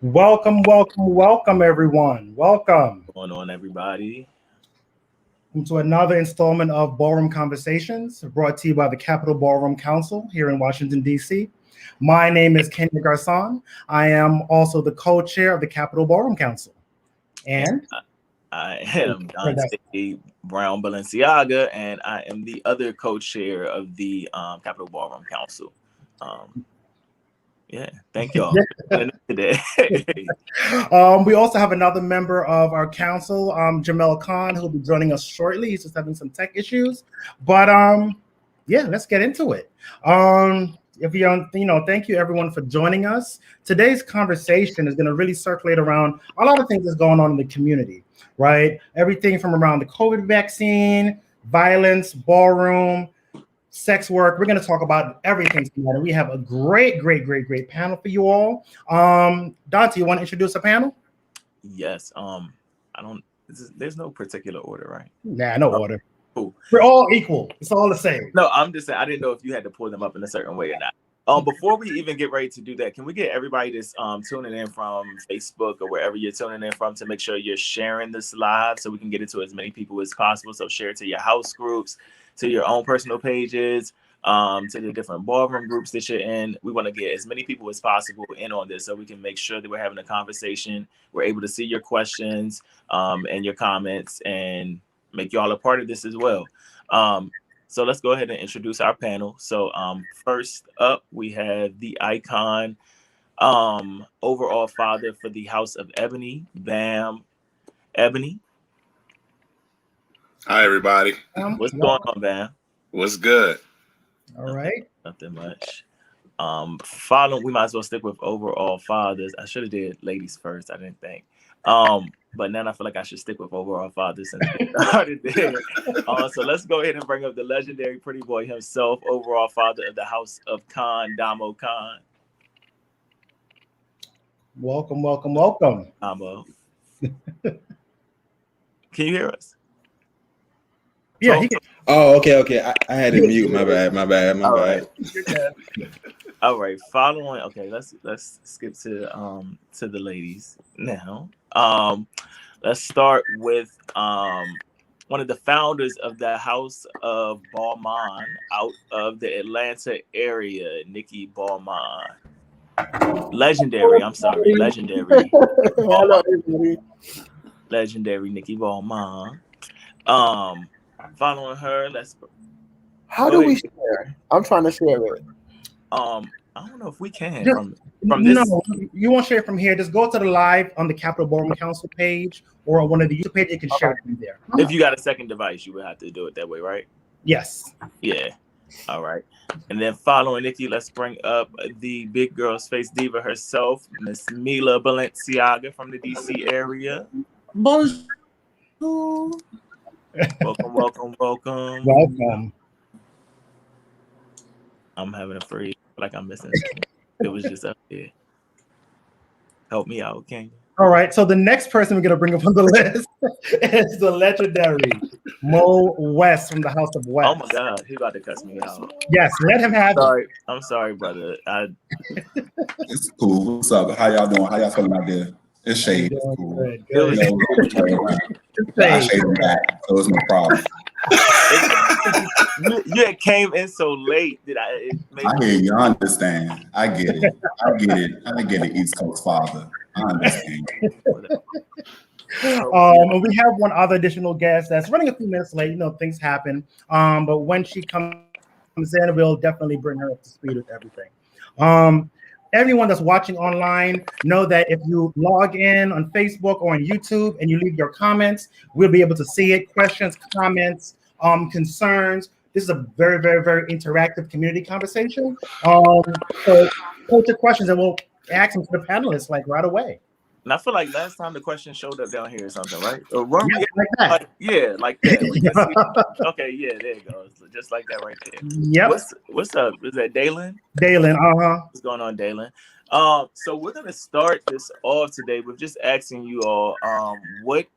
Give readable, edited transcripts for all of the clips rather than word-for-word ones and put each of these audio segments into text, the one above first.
Welcome, welcome, welcome, everyone. Welcome What's going on, everybody? to another installment of Ballroom Conversations, brought to you by the Capitol Ballroom Council here in Washington, D.C. My name is Kenya Garcon. I am also the co-chair of the Capitol Ballroom Council. And I am Dante Brown Balenciaga, and I am the other co-chair of the Capitol Ballroom Council. Thank y'all today. We also have another member of our council, Jamel Khan, who will be joining us shortly. He's just having some tech issues, but let's get into it. If you thank you everyone for joining us. Today's conversation is going to really circulate around a lot of things that's going on in the community, right? Everything from around the COVID vaccine, violence, ballroom, sex work. We're going to talk about everything tonight. And we have a great panel for you all. Dante, you want to introduce the panel? Yes. There's no particular order, right? Nah, no order. Cool. We're all equal. It's all the same. No, I'm just saying, I didn't know if you had to pull them up in a certain way or not. Before we even get ready to do that, can we get everybody that's tuning in from Facebook or wherever you're tuning in from to make sure you're sharing this live so we can get it to as many people as possible? So share it to your house groups, to your own personal pages, to the different ballroom groups that you're in. We want to get as many people as possible in on this so we can make sure that we're having a conversation. We're able to see your questions and your comments and make y'all a part of this as well. So let's go ahead and introduce our panel. So first up, we have the icon, overall father for the House of Ebony, Bam Ebony. Hi, everybody. What's going on, Bam? What's good? All right. Nothing much. We might as well stick with overall fathers. I should have did ladies first. I didn't think. But now I feel like I should stick with overall fathers since we started there. So let's go ahead and bring up the legendary pretty boy himself, overall father of the House of Khan, Damo Khan. Welcome. Damo. Can you hear us? Yeah. Oh, okay. I had to mute. My bad. Right. All right. Following. Okay. Let's skip to the ladies now. Let's start with one of the founders of the House of Ballman out of the Atlanta area, Nikki Ballman. Legendary. Hello, everybody. Legendary Nikki Ballman. Following her, How do we share? I'm trying to share it. I don't know if we can from this. No, you won't share it from here. Just go to the live on the Capitol Ballroom Council page or on one of the YouTube pages. You can share it from there. If you got a second device, you would have to do it that way, right? Yes. Yeah. All right. And then following Nikki, let's bring up the big girl space diva herself, Miss Mila Balenciaga from the DC area. Bonjour. Welcome. I'm having a freeze, like I'm missing something. It was just up there. Help me out, can you? All right. So the next person we're going to bring up on the list is the legendary Mo West from the House of West. Oh my God, he's about to cuss me out. Yes, let him have it. I'm sorry, brother. It's cool. What's up? How y'all doing? How y'all feeling out there? It's shade. It's cool. Good. I shade them back, so it's no problem. You came in so late that I hear you. I understand. I get it. East Coast father. I understand. And we have one other additional guest that's running a few minutes late. Things happen. But when she comes in, we'll definitely bring her up to speed with everything. Everyone that's watching online, know that if you log in on Facebook or on YouTube and you leave your comments, we'll be able to see it. Questions, comments, concerns. This is a very interactive community conversation. So put your questions and we'll ask them to the panelists right away. And I feel like last time the question showed up down here or something, right? Or like that. Like that. Okay, yeah, there you go. Just like that right there. Yep. What's up? Is that Dalen? Dalen, What's going on, Dalen? So we're gonna start this off today with just asking you all, what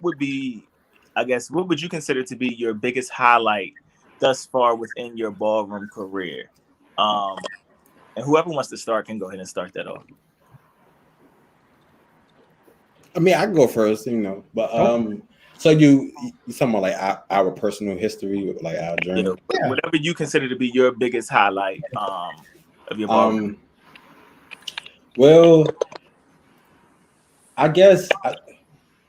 would you consider to be your biggest highlight thus far within your ballroom career? And whoever wants to start can go ahead and start that off. I mean, I can go first, but so you talking about like our personal history, like our journey? Yeah, whatever you consider to be your biggest highlight of your ballroom. Well, I guess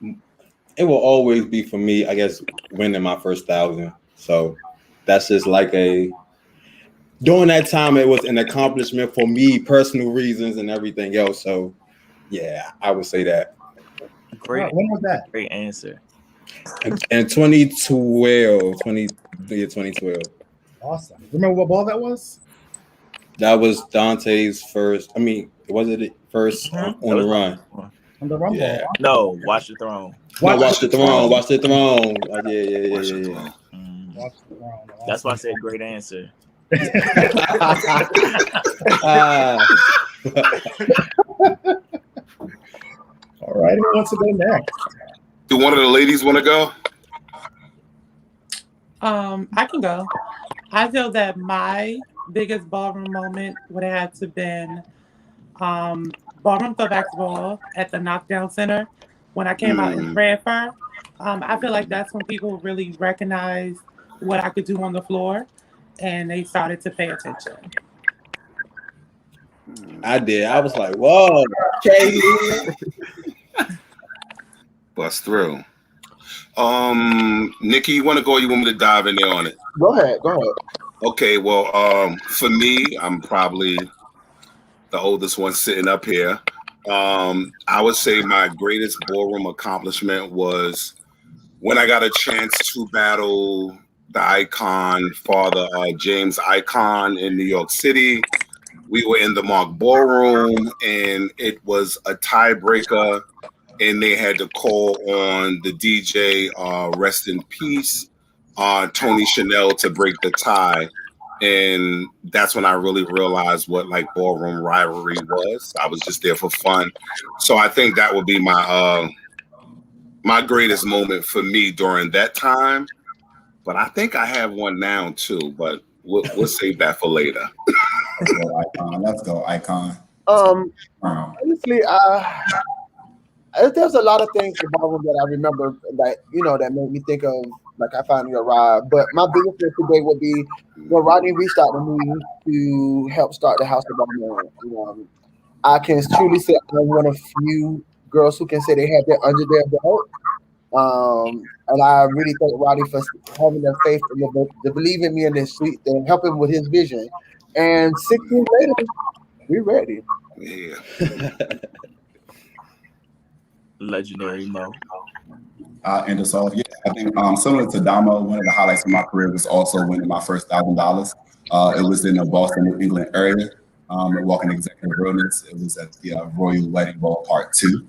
it will always be for me, I guess, winning my first 1,000. So that's just like during that time, it was an accomplishment for me, personal reasons and everything else. So yeah, I would say that. Great. When was that? Great answer. In 2012. Awesome. Remember what ball that was? That was Dante's first. I mean, was it first on the run? On the Rumble. Yeah. No, Watch the Throne. Watch the Throne. Watch the Throne. Yeah. Watch the Throne. Awesome. That's why I said great answer. All right, who wants to go next? Do one of the ladies want to go? I can go. I feel that my biggest ballroom moment would have to been ballroom for basketball at the Knockdown Center when I came out in transfer. I feel like that's when people really recognized what I could do on the floor, and they started to pay attention. I did. I was like, whoa, Katie. Bust through. Nikki, you want to go or you want me to dive in there on it? Go ahead. Okay, well, for me, I'm probably the oldest one sitting up here. I would say my greatest ballroom accomplishment was when I got a chance to battle the icon, Father James Icon in New York City. We were in the Mark Ballroom, and it was a tiebreaker, and they had to call on the DJ, rest in peace, Tony Chanel, to break the tie. And that's when I really realized what like ballroom rivalry was. I was just there for fun. So I think that would be my my greatest moment for me during that time. But I think I have one now too, but we'll save that for later. Let's go, Icon. Honestly, there's a lot of things about ballroom that I remember that that made me think of like I finally arrived. But my biggest thing today would be when Rodney reached out to me to help start the House of Ballroom. I can truly say I'm one of few girls who can say they had that under their belt. And I really thank Roddy for having the faith and the believe in me in this street and helping with his vision. And 6 years later, we're ready. Yeah. Legendary Mo. End us off. Yeah, I think similar to Damo, one of the highlights of my career was also winning my first $1,000. It was in the Boston, New England area. Walking Executive Realness. It was at the Royal Wedding Ball Part 2.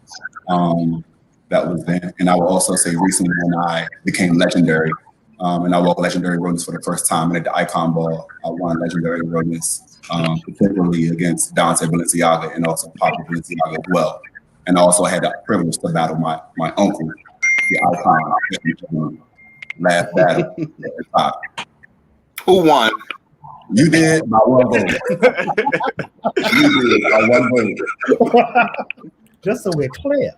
That was then. And I will also say recently when I became legendary, and I walked Legendary Realness for the first time, and at the Icon Ball, I won Legendary Realness, particularly against Dante Balenciaga and also Papa Balenciaga as well. And I also had the privilege to battle my uncle, the Icon, last battle. Who won? You did by one vote. You did by one vote. Just so we're clear.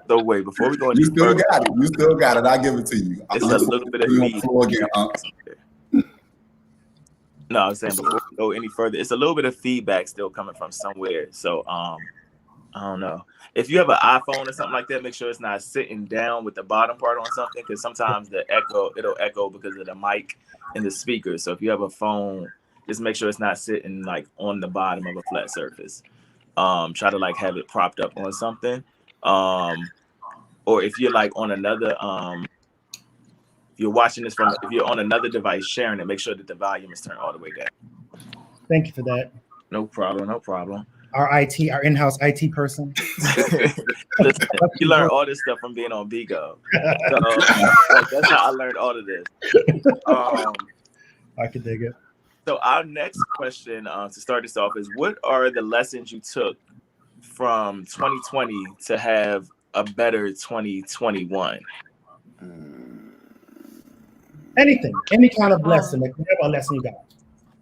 So wait, before we go into You still got it. You still got it. I'll give it to you. It's a little bit of feedback. No, I was saying before we go any further, it's a little bit of feedback still coming from somewhere. So I don't know. If you have an iPhone or something like that, make sure it's not sitting down with the bottom part on something, because sometimes it'll echo because of the mic and the speaker. So if you have a phone, just make sure it's not sitting like on the bottom of a flat surface. Try to like have it propped up on something. Or if you're like on another you're watching this from, if you're on another device sharing it, make sure that the volume is turned all the way down. Thank you for that. No problem. Our in-house IT person. Listen, you learn all this stuff from being on Bigo. So that's how I learned all of this. I can dig it. So our next question to start this off is, what are the lessons you took from 2020 to have a better 2021? Anything, any kind of lesson, like whatever lesson you got.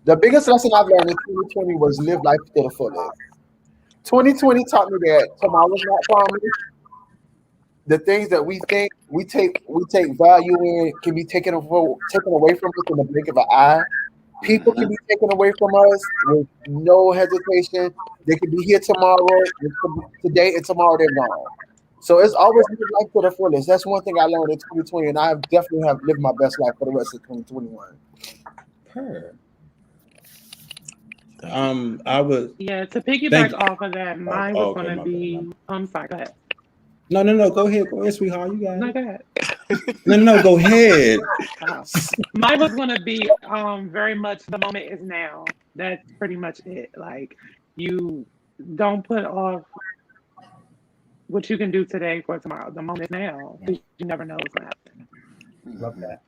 The biggest lesson I've learned in 2020 was live life to the fullest. 2020 taught me that tomorrow's not promised. The things that we think we take value in can be taken away from us in the blink of an eye. People can be taken away from us with no hesitation. They could be here tomorrow, today, and tomorrow they're gone. So it's always live life to the fullest. That's one thing I learned in 2020, and I definitely have lived my best life for the rest of 2021. Her. I would. Yeah, to piggyback off of that, mine was okay, going to be. I'm sorry. Go ahead. No. Go ahead, sweetheart. You got it. No, go ahead. No. Go ahead. Mine was going to be very much the moment is now. That's pretty much it. Like, you don't put off what you can do today for tomorrow. The moment is now. You never know what's going to happen. Love that.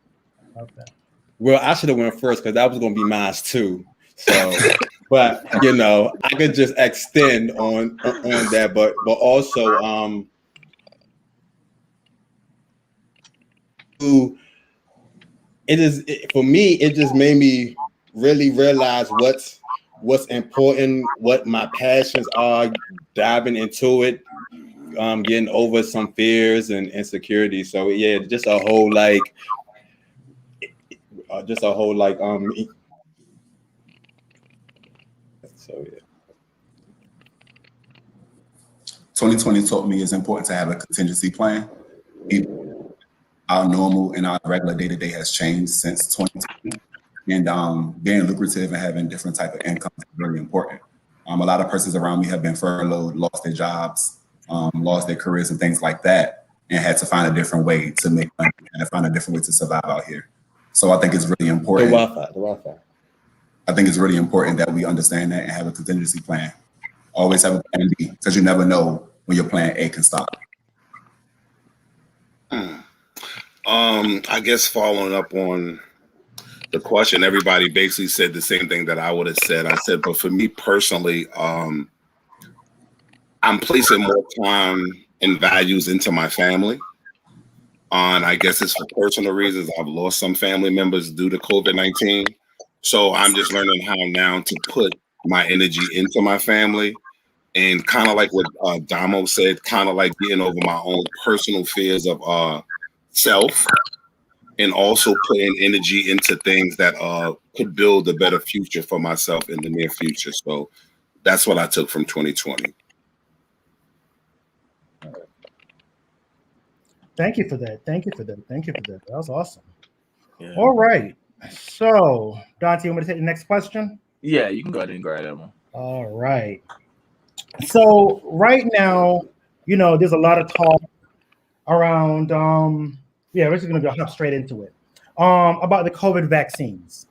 Well, I should have went first because that was going to be mine too. So, but I could just extend on that, but also for me, it just made me really realize what's important, what my passions are, diving into it, getting over some fears and insecurities. So yeah, just a whole so yeah. 2020 taught me it's important to have a contingency plan. Our normal and our regular day-to-day has changed since 2020. And being lucrative and having different type of income is very important. A lot of persons around me have been furloughed, lost their jobs, lost their careers and things like that, and had to find a different way to make money and find a different way to survive out here. So I think it's really important. The Wi-Fi. I think it's really important that we understand that and have a contingency plan. Always have a plan B, because you never know when your plan A can stop. I guess following up on the question, everybody basically said the same thing that I would have said. I said, but for me personally, I'm placing more time and values into my family. And I guess it's for personal reasons. I've lost some family members due to COVID-19. So I'm just learning how now to put my energy into my family. And kind of like what Damo said, kind of like getting over my own personal fears of self, and also putting energy into things that could build a better future for myself in the near future. So that's what I took from 2020. Thank you for that. That was awesome. Yeah. All right. So, Dante, you want me to take the next question? Yeah, you can go ahead and grab that one. All right. So right now, there's a lot of talk around we're just gonna hop straight into it. About the COVID vaccines.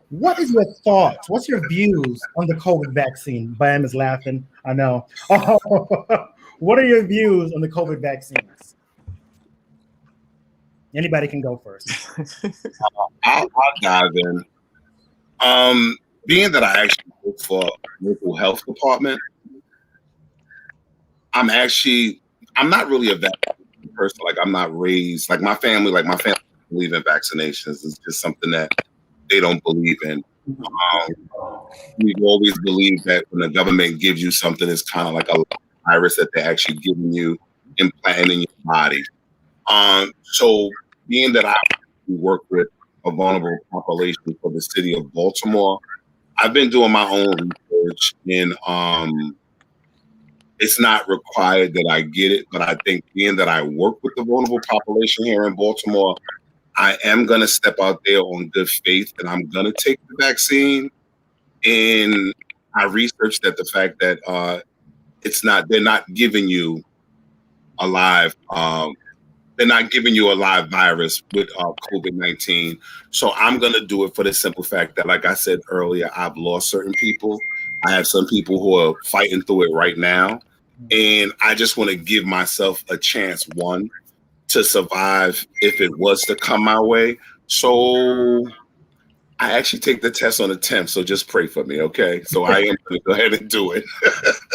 What is your thoughts? What's your views on the COVID vaccine? Bam is laughing. I know. What are your views on the COVID vaccines? Anybody can go first. I'll dive in. Being that I actually work for a local health department, I'm not really a vaccine person. Like, I'm not raised, like my family believe in vaccinations. It's just something that they don't believe in. We've always believed that when the government gives you something, it's kind of like a virus that they're actually giving you, implanting in your body. So being that I work with a vulnerable population for the city of Baltimore, I've been doing my own research, and it's not required that I get it, but I think being that I work with the vulnerable population here in Baltimore, I am going to step out there on good faith, and I'm going to take the vaccine. And I researched that the fact that they're not giving you a live virus with COVID-19. So I'm going to do it for the simple fact that, like I said earlier, I've lost certain people. I have some people who are fighting through it right now. And I just want to give myself a chance, one, to survive if it was to come my way. So I actually take the test on the 10th. So just pray for me, okay? So I am going to go ahead and do it.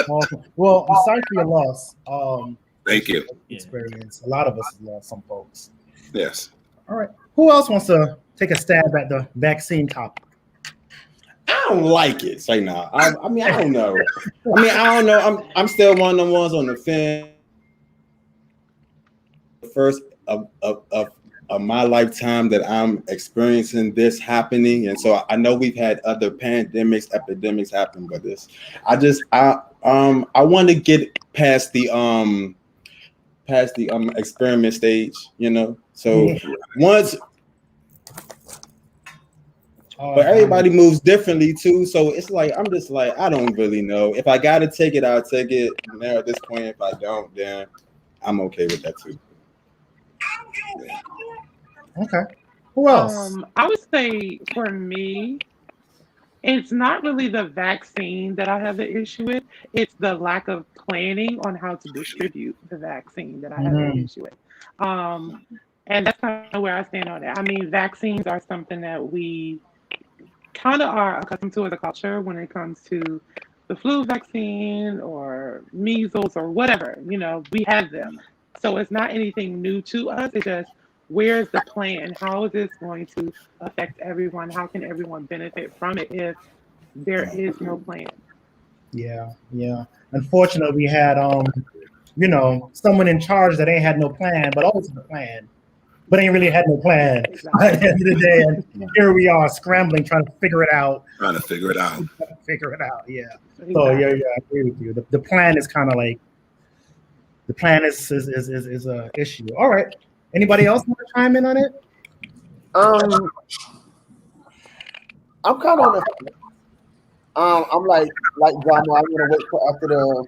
Awesome. Well, I'm sorry for your loss. Thank you. Experience. A lot of us have lost some folks. Yes. All right. Who else wants to take a stab at the vaccine topic? don't like it. Say nah. I mean, I don't know. I don't know. I'm still one of the ones on the fence. First of my lifetime that I'm experiencing this happening, and so I know we've had other pandemics, epidemics happen, but I want to get past the experiment stage, you know. So once, but everybody moves differently too. So it's like I'm just like I don't really know. If I gotta take it, I'll take it. Now at this point, if I don't, then I'm okay with that too. Okay. Who else? I would say for me, it's not really the vaccine that I have an issue with. It's the lack of planning on how to distribute the vaccine that I have an issue with. And that's kind of where I stand on it. I mean, vaccines are something that we kind of are accustomed to as a culture when it comes to the flu vaccine or measles or whatever. You know, we have them. So it's not anything new to us. It's just where's the plan? How is this going to affect everyone? How can everyone benefit from it if there is no plan? Yeah. Unfortunately, we had someone in charge that ain't had no plan, but always had a plan, but ain't really had no plan. Exactly. At the end of the day, and here we are scrambling, trying to figure it out. Yeah. Exactly. So yeah, I agree with you. The plan is kind of like the plan is a issue. All right. Anybody else want to chime in on it? I'm kind of on the. I'm like drama. I'm gonna wait for after the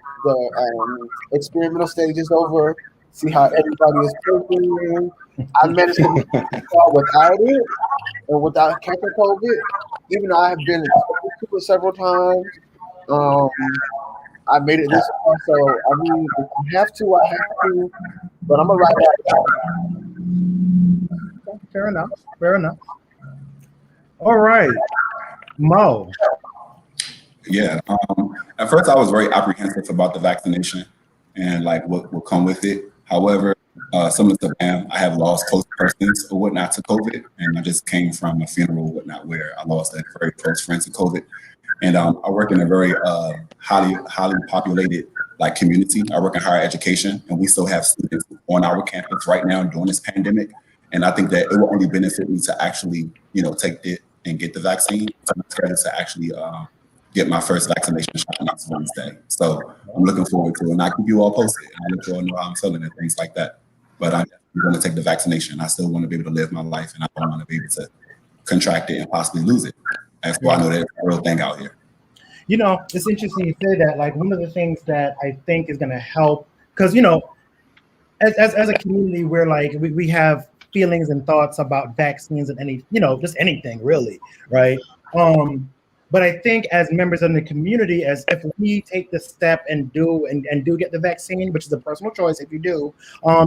experimental stage is over, see how everybody is coping. I managed to without it and without catching COVID, even though I have been exposed to it several times. I made it this far, so I mean, if I have to, I have to. But I'm gonna ride that. Fair enough. All right, Mo. Yeah. At first, I was very apprehensive about the vaccination and like what will come with it. However, similar to Pam, I have lost close persons or whatnot to COVID, and I just came from a funeral or whatnot where I lost a very close friend to COVID. And I work in a very highly populated like community. I work in higher education, and we still have students on our campus right now during this pandemic. And I think that it will only benefit me to actually, take it and get the vaccine. So I'm excited to actually get my first vaccination shot next Wednesday. So I'm looking forward to it. And I keep you all posted. I'll let you all know how I'm feeling and things like that. But I'm going to take the vaccination. I still want to be able to live my life, and I don't want to be able to contract it and possibly lose it. That's why I know that it's a real thing out here. It's interesting you say that. Like one of the things that I think is going to help, because as a community, we're like we have feelings and thoughts about vaccines and any just anything really, right? But I think as members of the community, as if we take the step and do get the vaccine, which is a personal choice if you do,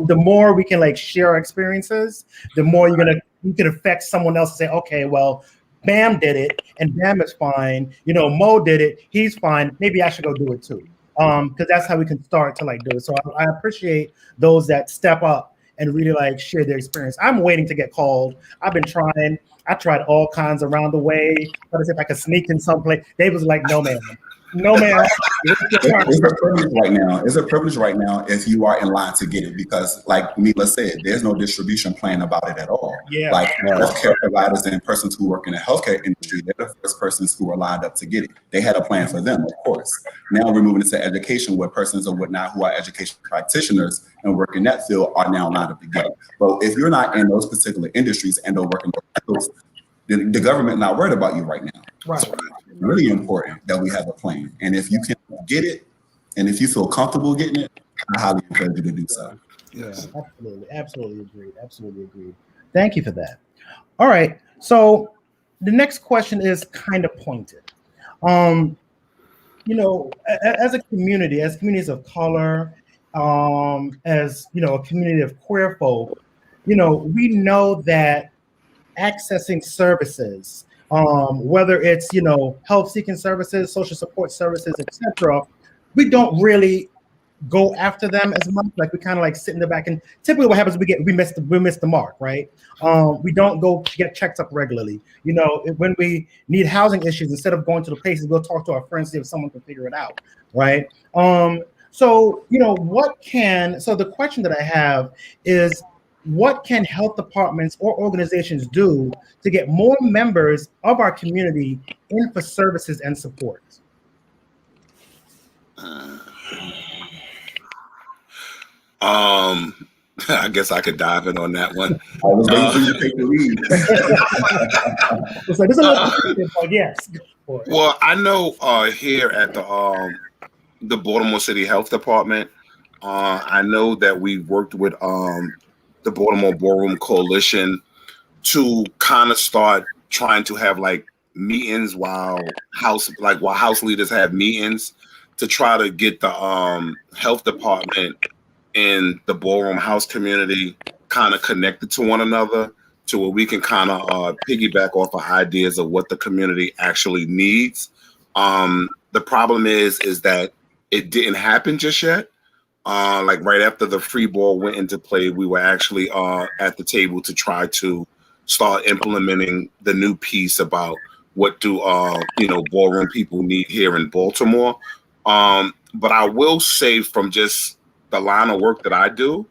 the more we can like share our experiences, the more you can affect someone else and say, okay, well, Bam did it and Bam is fine. Mo did it, he's fine. Maybe I should go do it too. Because that's how we can start to like do it. So I appreciate those that step up and really like share their experience. I'm waiting to get called. I've been trying. I tried all kinds around the way. Try to see if I could sneak in someplace. They was like, no, man. It's a privilege right now if you are in line to get it, because like Mila said, there's no distribution plan about it at all. Yeah. Like healthcare providers and persons who work in the healthcare industry, they're the first persons who are lined up to get it. They had a plan for them, of course. Now we're moving into education where persons or whatnot who are education practitioners and work in that field are now lined up to get it. But if you're not in those particular industries and don't work in those fields, the government not worried about you right now. Right. So it's really important that we have a plan. And if you can get it, and if you feel comfortable getting it, I highly encourage you to do so. Yes. Absolutely agreed. Thank you for that. All right. So the next question is kind of pointed. As a communities of color, as a community of queer folk, we know that accessing services, whether it's health seeking services, social support services, etc., we don't really go after them as much. Like we kind of like sit in the back, and typically what happens, we miss the mark, right? We don't go get checked up regularly. You know, when we need housing issues, instead of going to the places, we'll talk to our friends, see if someone can figure it out, right? So you know, so the question that I have is, what can health departments or organizations do to get more members of our community in for services and support? I guess I could dive in on that one. I was waiting for you to take the lead. It's like, this is a little but yes. Well, I know here at the Baltimore City Health Department, I know that we worked with the Baltimore Ballroom Coalition to kind of start trying to have like meetings while house leaders have meetings to try to get the health department and the ballroom house community kind of connected to one another, to where we can kind of piggyback off of ideas of what the community actually needs. The problem is that it didn't happen just yet. Like right after the free ball went into play, we were actually at the table to try to start implementing the new piece about what do ballroom people need here in Baltimore. But I will say, from just the line of work that I do,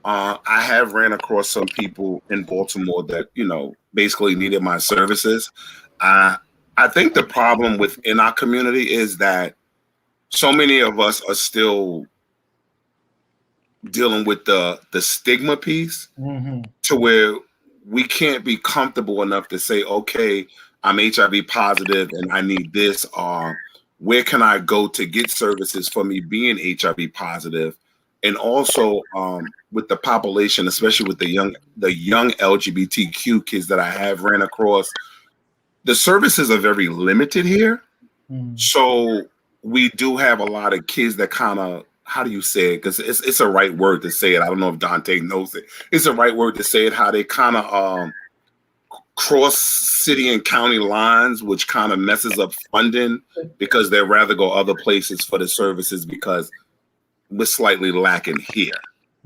I have ran across some people in Baltimore that, you know, basically needed my services. I think the problem within our community is that so many of us are still dealing with the stigma piece, to where we can't be comfortable enough to say, okay, I'm HIV positive and I need this, or where can I go to get services for me being HIV positive? And also with the population, especially with the young LGBTQ kids that I have ran across, the services are very limited here. So we do have a lot of kids that kind of, how do you say it? Because it's a right word to say it. I don't know if Dante knows it. It's a right word to say it, how they kind of cross city and county lines, which kind of messes up funding because they'd rather go other places for the services because we're slightly lacking here.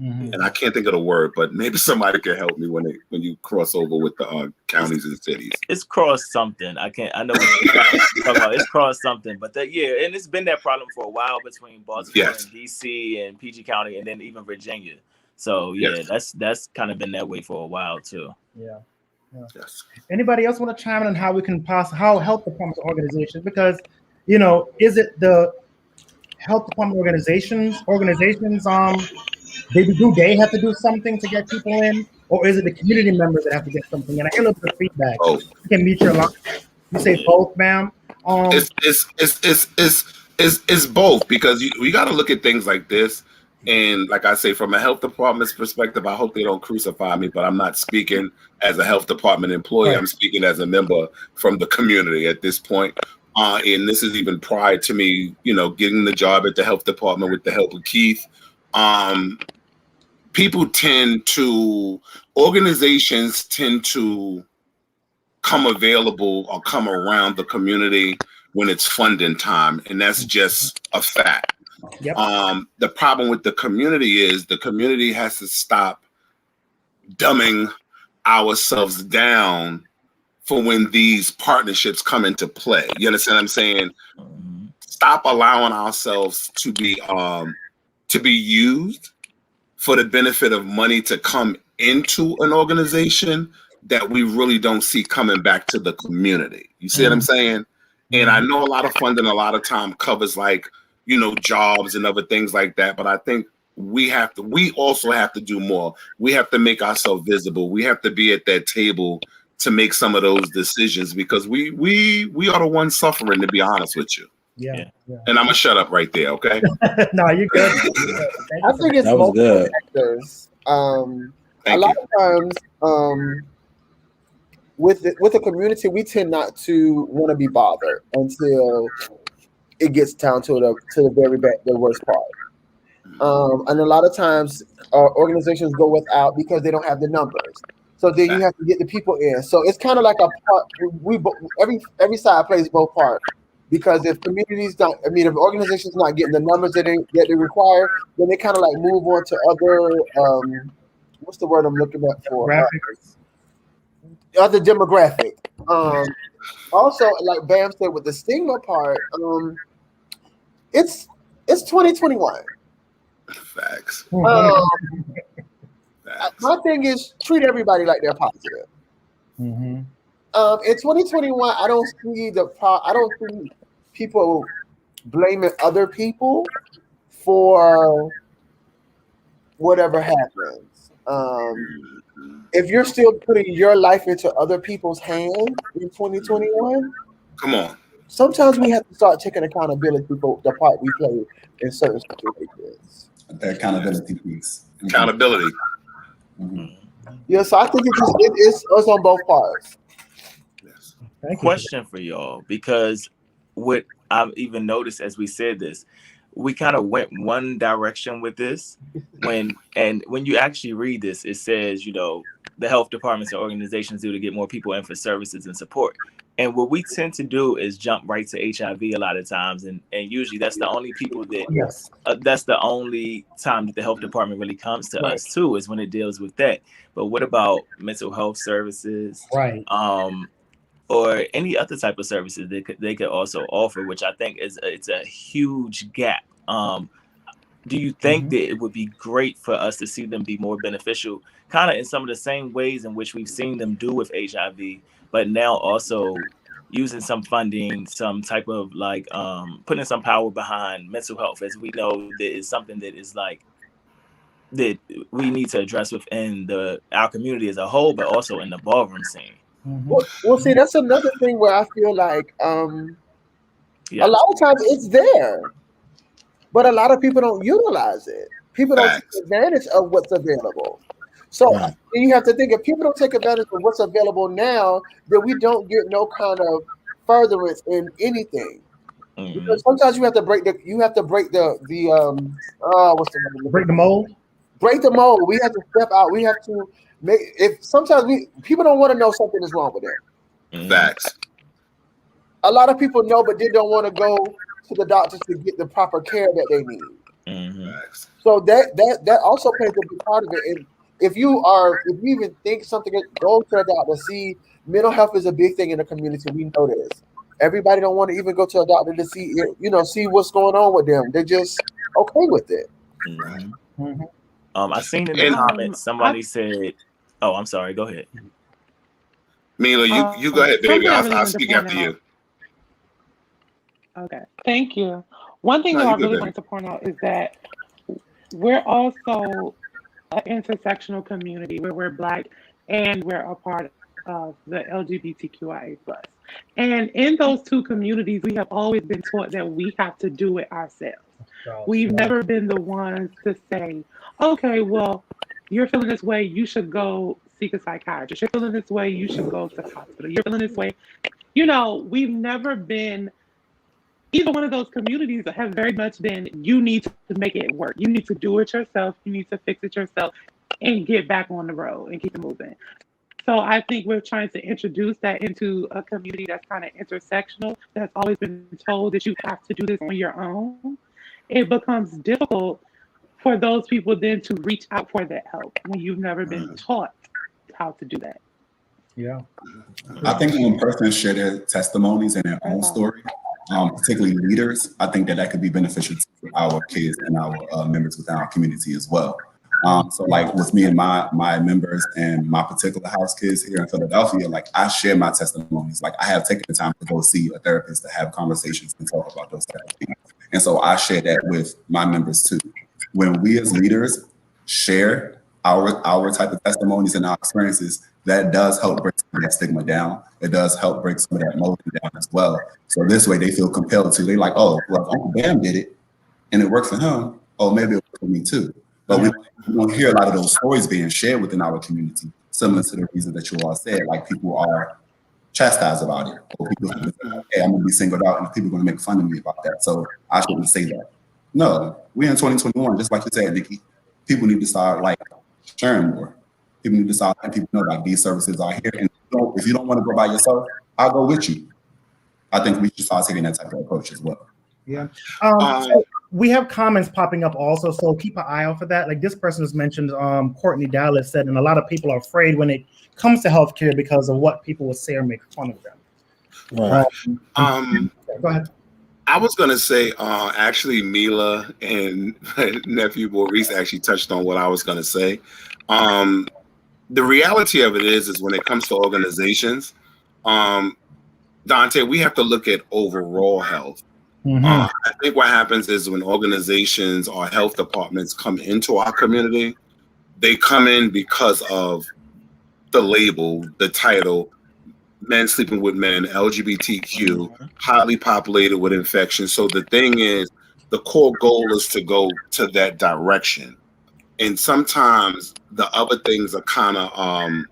And I can't think of the word, but maybe somebody can help me when you cross over with the counties and cities. It's cross something. I know what you're talking about. It's cross something, but and it's been that problem for a while between Baltimore and DC and PG County, and then even Virginia. So that's kind of been that way for a while too. Yeah. Yes. Anybody else want to chime in on how we can how health departments or organizations? Because, you know, is it the health department organizations they have to do something to get people in, or is it the community members that have to get something in? I hear a little bit of feedback. Oh. You can mute your line. You say both, ma'am. It's both, because we got to look at things like this. And like I say, from a health department's perspective, I hope they don't crucify me, but I'm not speaking as a health department employee. Right. I'm speaking as a member from the community at this point. And this is even prior to me, you know, getting the job at the health department with the help of Keith. Organizations tend to come available or come around the community when it's funding time. And that's just a fact. Yep. The problem with the community is the community has to stop dumbing ourselves down for when these partnerships come into play. You understand what I'm saying? Stop allowing ourselves to be used for the benefit of money to come into an organization that we really don't see coming back to the community. You see what I'm saying? And I know a lot of funding a lot of time covers, like, you know, jobs and other things like that. But I think we also have to do more. We have to make ourselves visible. We have to be at that table to make some of those decisions, because we are the ones suffering, to be honest with you. Yeah. And I'm gonna shut up right there, okay? No, you're good. I think it's that was good. Factors. A lot of times, with the community, we tend not to want to be bothered until it gets down to the very bad, the worst part. And a lot of times, organizations go without because they don't have the numbers. So then you have to get the people in. So it's kind of like a part. Every side plays both parts. Because if if organizations not getting the numbers that they require, then they kind of like move on to other what's the word I'm looking at for Graphics. other demographic. Also, like Bam said with the stigma part, it's 2021. Facts. My thing is treat everybody like they're positive. Mm-hmm. In 2021, I don't see people blaming other people for whatever happens. If you're still putting your life into other people's hands in 2021, come on. Sometimes we have to start taking accountability for the part we play in certain situations. The accountability piece. Accountability. Yeah, so I think it's on both parts. Yes. Question for y'all, because what I've even noticed as we said this, we kind of went one direction with this. When you actually read this, it says, the health departments and organizations do to get more people in for services and support. And what we tend to do is jump right to HIV a lot of times, and usually that's the only people that that's the only time that the health department really comes to us too, is when it deals with that. But what about mental health services, right? Or any other type of services they could also offer, which I think it's a huge gap. Do you think that it would be great for us to see them be more beneficial, kind of in some of the same ways in which we've seen them do with HIV, but now also using some funding, some type of putting some power behind mental health, as we know that is something that is that we need to address within our community as a whole, but also in the ballroom scene. Well, see, that's another thing where I feel like a lot of times it's there, but a lot of people don't utilize it. People don't take advantage of what's available. So you have to think, if people don't take advantage of what's available now, then we don't get no kind of furtherance in anything. Because sometimes you have to break the break the mold. Break the mold. We have to step out. We have to sometimes people don't want to know something is wrong with them. Facts. A lot of people know, but they don't want to go to the doctors to get the proper care that they need. So that also plays a big part of it. And if you even think something, go to the doctor. See, mental health is a big thing in the community. We know this. Everybody don't want to even go to a doctor to see what's going on with them. They're just okay with it. I seen in the comments somebody said, "Oh, I'm sorry. Go ahead." Mila, you go ahead, baby. I'll speak after you. Okay, thank you. One thing that I really wanted to point out is that we're also an intersectional community where we're Black and we're a part of the LGBTQIA+. And in those two communities, we have always been taught that we have to do it ourselves. We've never been the ones to say, okay, well, you're feeling this way, you should go seek a psychiatrist. You're feeling this way, you should go to the hospital. You're feeling this way. We've never been, either one of those communities have very much been, you need to make it work. You need to do it yourself. You need to fix it yourself and get back on the road and keep it moving. So I think we're trying to introduce that into a community that's kind of intersectional, that's always been told that you have to do this on your own. It becomes difficult for those people then to reach out for that help when you've never been taught how to do that. Yeah. I think when persons share their testimonies and their own story, particularly leaders, I think that could be beneficial to our kids and our members within our community as well. So like with me and my members and my particular house kids here in Philadelphia, like I share my testimonies. Like I have taken the time to go see a therapist to have conversations and talk about those type of things. And so I share that with my members too. When we as leaders share our type of testimonies and our experiences, that does help break some of that stigma down. It does help break some of that mold down as well. So this way they feel compelled to. They're like, oh, well, Uncle Bam did it and it worked for him. Oh, maybe it worked for me too. But we don't hear a lot of those stories being shared within our community, similar to the reason that you all said, like people are chastised about it. Or people say, hey, I'm going to be singled out and people are going to make fun of me about that. So I shouldn't say that. No, we're in 2021, just like you said, Nikki. People need to start like sharing more. People need to start letting people know like these services are here. And if you don't want to go by yourself, I'll go with you. I think we should start taking that type of approach as well. Yeah. So we have comments popping up also, so keep an eye out for that. Like this person has mentioned, Courtney Dallas said, and a lot of people are afraid when it comes to healthcare because of what people will say or make fun of them. Right. Go ahead. I was going to say, actually, Mila and nephew Maurice actually touched on what I was going to say. The reality of it is when it comes to organizations, Dante, we have to look at overall health. I think what happens is when organizations or health departments come into our community, they come in because of the label, the title, men sleeping with men, LGBTQ, highly populated with infections. So the thing is, the core goal is to go to that direction. And sometimes the other things are kind of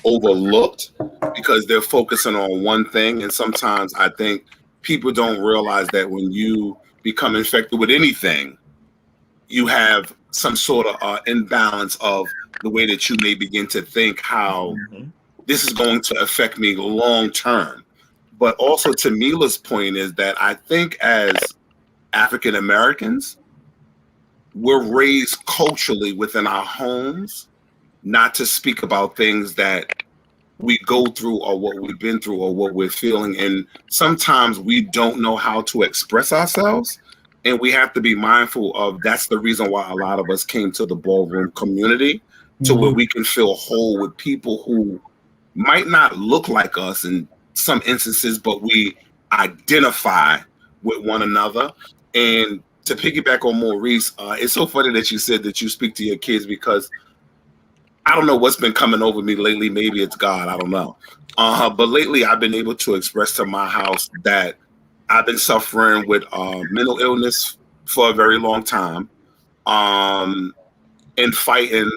overlooked because they're focusing on one thing. And sometimes I think people don't realize that when you become infected with anything, you have some sort of imbalance of the way that you may begin to think how this is going to affect me long term. But also to Mila's point is that I think as African Americans, we're raised culturally within our homes not to speak about things that we go through or what we've been through or what we're feeling. And sometimes we don't know how to express ourselves. And we have to be mindful of that's the reason why a lot of us came to the ballroom community to where we can feel whole with people who might not look like us in some instances, but we identify with one another. And to piggyback on Maurice, it's so funny that you said that you speak to your kids because I don't know what's been coming over me lately. Maybe it's God. I don't know. But lately I've been able to express to my house that I've been suffering with mental illness for a very long time. And fighting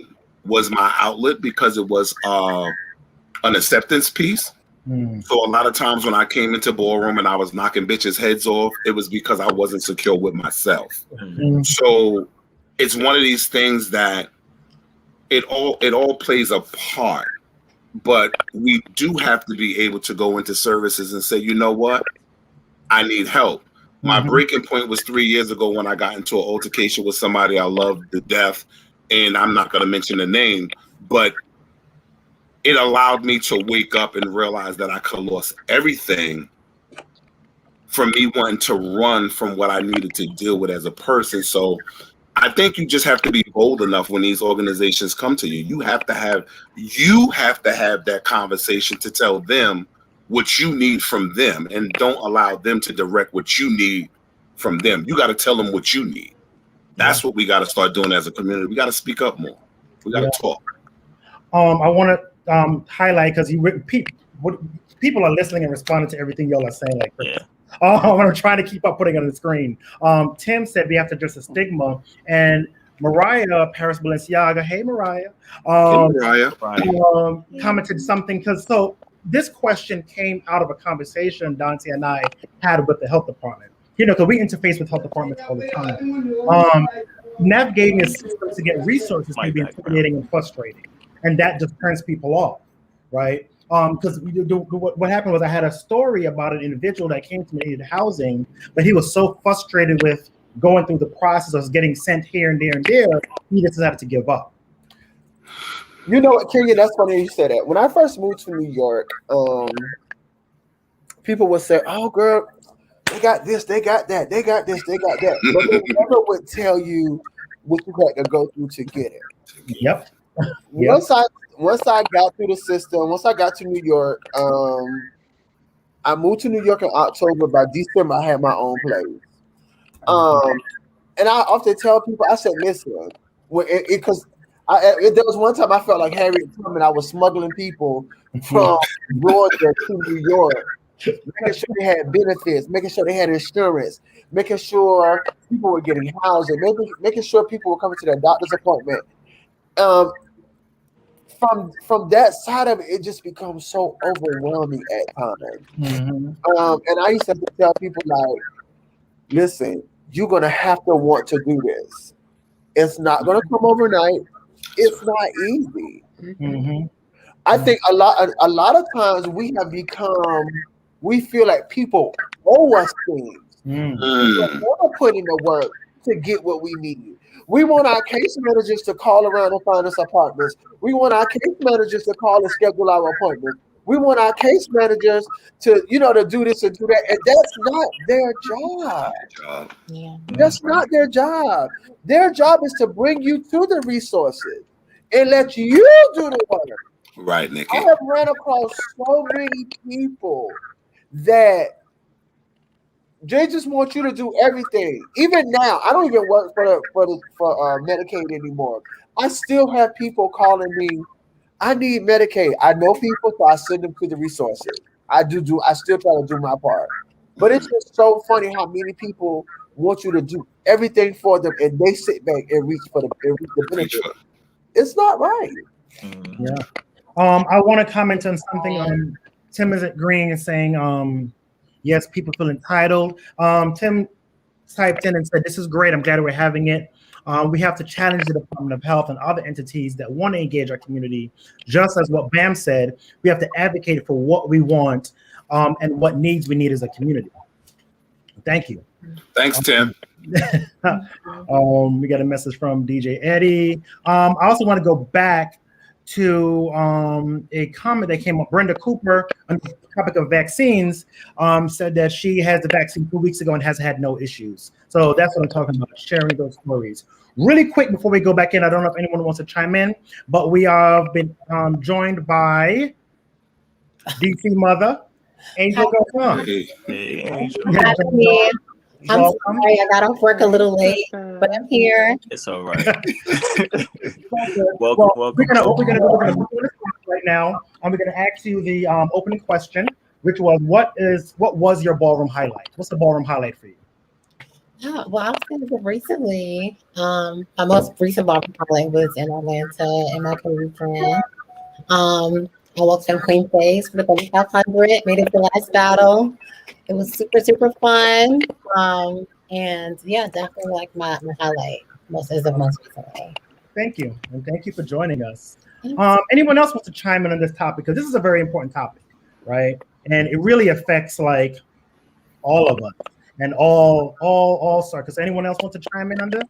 was my outlet because it was an acceptance piece. So a lot of times when I came into ballroom and I was knocking bitches' heads off, it was because I wasn't secure with myself. So it's one of these things that it all plays a part, but we do have to be able to go into services and say, you know what, I need help. My breaking point was 3 years ago when I got into an altercation with somebody I loved to death, and I'm not going to mention the name, but it allowed me to wake up and realize that I could have lost everything from me wanting to run from what I needed to deal with as a person. So I think you just have to be bold enough when these organizations come to you. You have to have that conversation to tell them what you need from them, and don't allow them to direct what you need from them. You got to tell them what you need. That's what we got to start doing as a community. We got to speak up more. We got to talk. I want to highlight because people are listening and responding to everything y'all are saying. I'm trying to keep up putting it on the screen. Tim said we have to address the stigma, and Mariah Paris Balenciaga, hey Mariah, commented something because this question came out of a conversation Dante and I had with the health department. Because we interface with health departments all the time. Navigating a system to get resources can be intimidating and frustrating, and that just turns people off, right? Because what happened was I had a story about an individual that came to me, needed housing, but he was so frustrated with going through the process of getting sent here and there and there, he just decided to give up. You know what, Kenya, that's funny you said that. When I first moved to New York, people would say, oh, girl, they got this, they got that, they got this, they got that. But they never would tell you what you had to go through to get it. Yep. Once I got through the system, once I got to New York, I moved to New York in October. By December, I had my own place. And I often tell people, I said, listen, because there was one time I felt like Harriet Tubman. I was smuggling people from Georgia to New York, making sure they had benefits, making sure they had insurance, making sure people were getting housing, making sure people were coming to their doctor's appointment. From that side of it, it just becomes so overwhelming at times. And I used to tell people like, listen, you're gonna have to want to do this. It's not gonna come overnight. It's not easy. I think a lot of times we have become we feel like people owe us things. Mm. We don't want to put in the work to get what we need. We want our case managers to call around and find us apartments. We want our case managers to call and schedule our appointments. We want our case managers to, to do this and do that. And that's not their job. Yeah. That's not their job. Their job is to bring you to the resources and let you do the work. Right, Nikki. I have ran across so many people that they just want you to do everything. Even now, I don't even work for Medicaid anymore. I still have people calling me. I need Medicaid. I know people, so I send them to the resources. I still try to do my part, but it's just so funny how many people want you to do everything for them, and they sit back and reach for the benefit. It's not right. Yeah. I want to comment on something. Tim is agreeing and saying, yes, people feel entitled. Tim typed in and said, this is great. I'm glad we're having it. We have to challenge the Department of Health and other entities that want to engage our community. Just as what Bam said, we have to advocate for what we want and what needs we need as a community. Thank you. Thanks, Tim. We got a message from DJ Eddie. I also want to go back to a comment that came up. Brenda Cooper on the topic of vaccines said that she has the vaccine 2 weeks ago and has had no issues. So that's what I'm talking about, sharing those stories. Really quick before we go back in, I don't know if anyone wants to chime in, but we have been joined by DC Mother, Angel Gosson. Hey, Angel. I'm sorry, I got off work a little late, but I'm here. It's all right. Welcome. We're gonna do right now. We're gonna ask you the opening question, which was what was your ballroom highlight? What's the ballroom highlight for you? Yeah, well, I was going to say recently, my most recent ballroom highlight was in Atlanta in my Caribbean. I walked on Queen Face for the 3500, made it the last battle. It was super, super fun. And yeah, definitely like my highlight most recently. Thank you. And thank you for joining us. Anyone else wants to chime in on this topic? Because this is a very important topic, right? And it really affects like all of us and all circles. Anyone else want to chime in on this?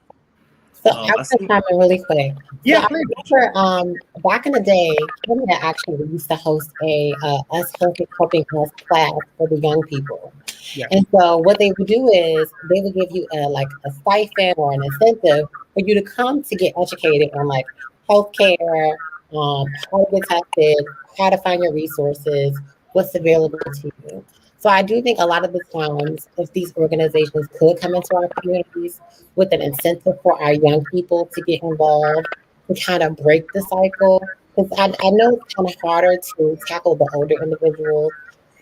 So I was going to chime in really quick. Yeah, so I remember back in the day, Kenya actually used to host a us helping us class for the young people. Yeah. And so what they would do is they would give you a stipend or an incentive for you to come to get educated on like healthcare, how to get tested, how to find your resources, what's available to you. So I do think a lot of the times, if these organizations could come into our communities with an incentive for our young people to get involved, to kind of break the cycle, because I know it's kind of harder to tackle the older individuals,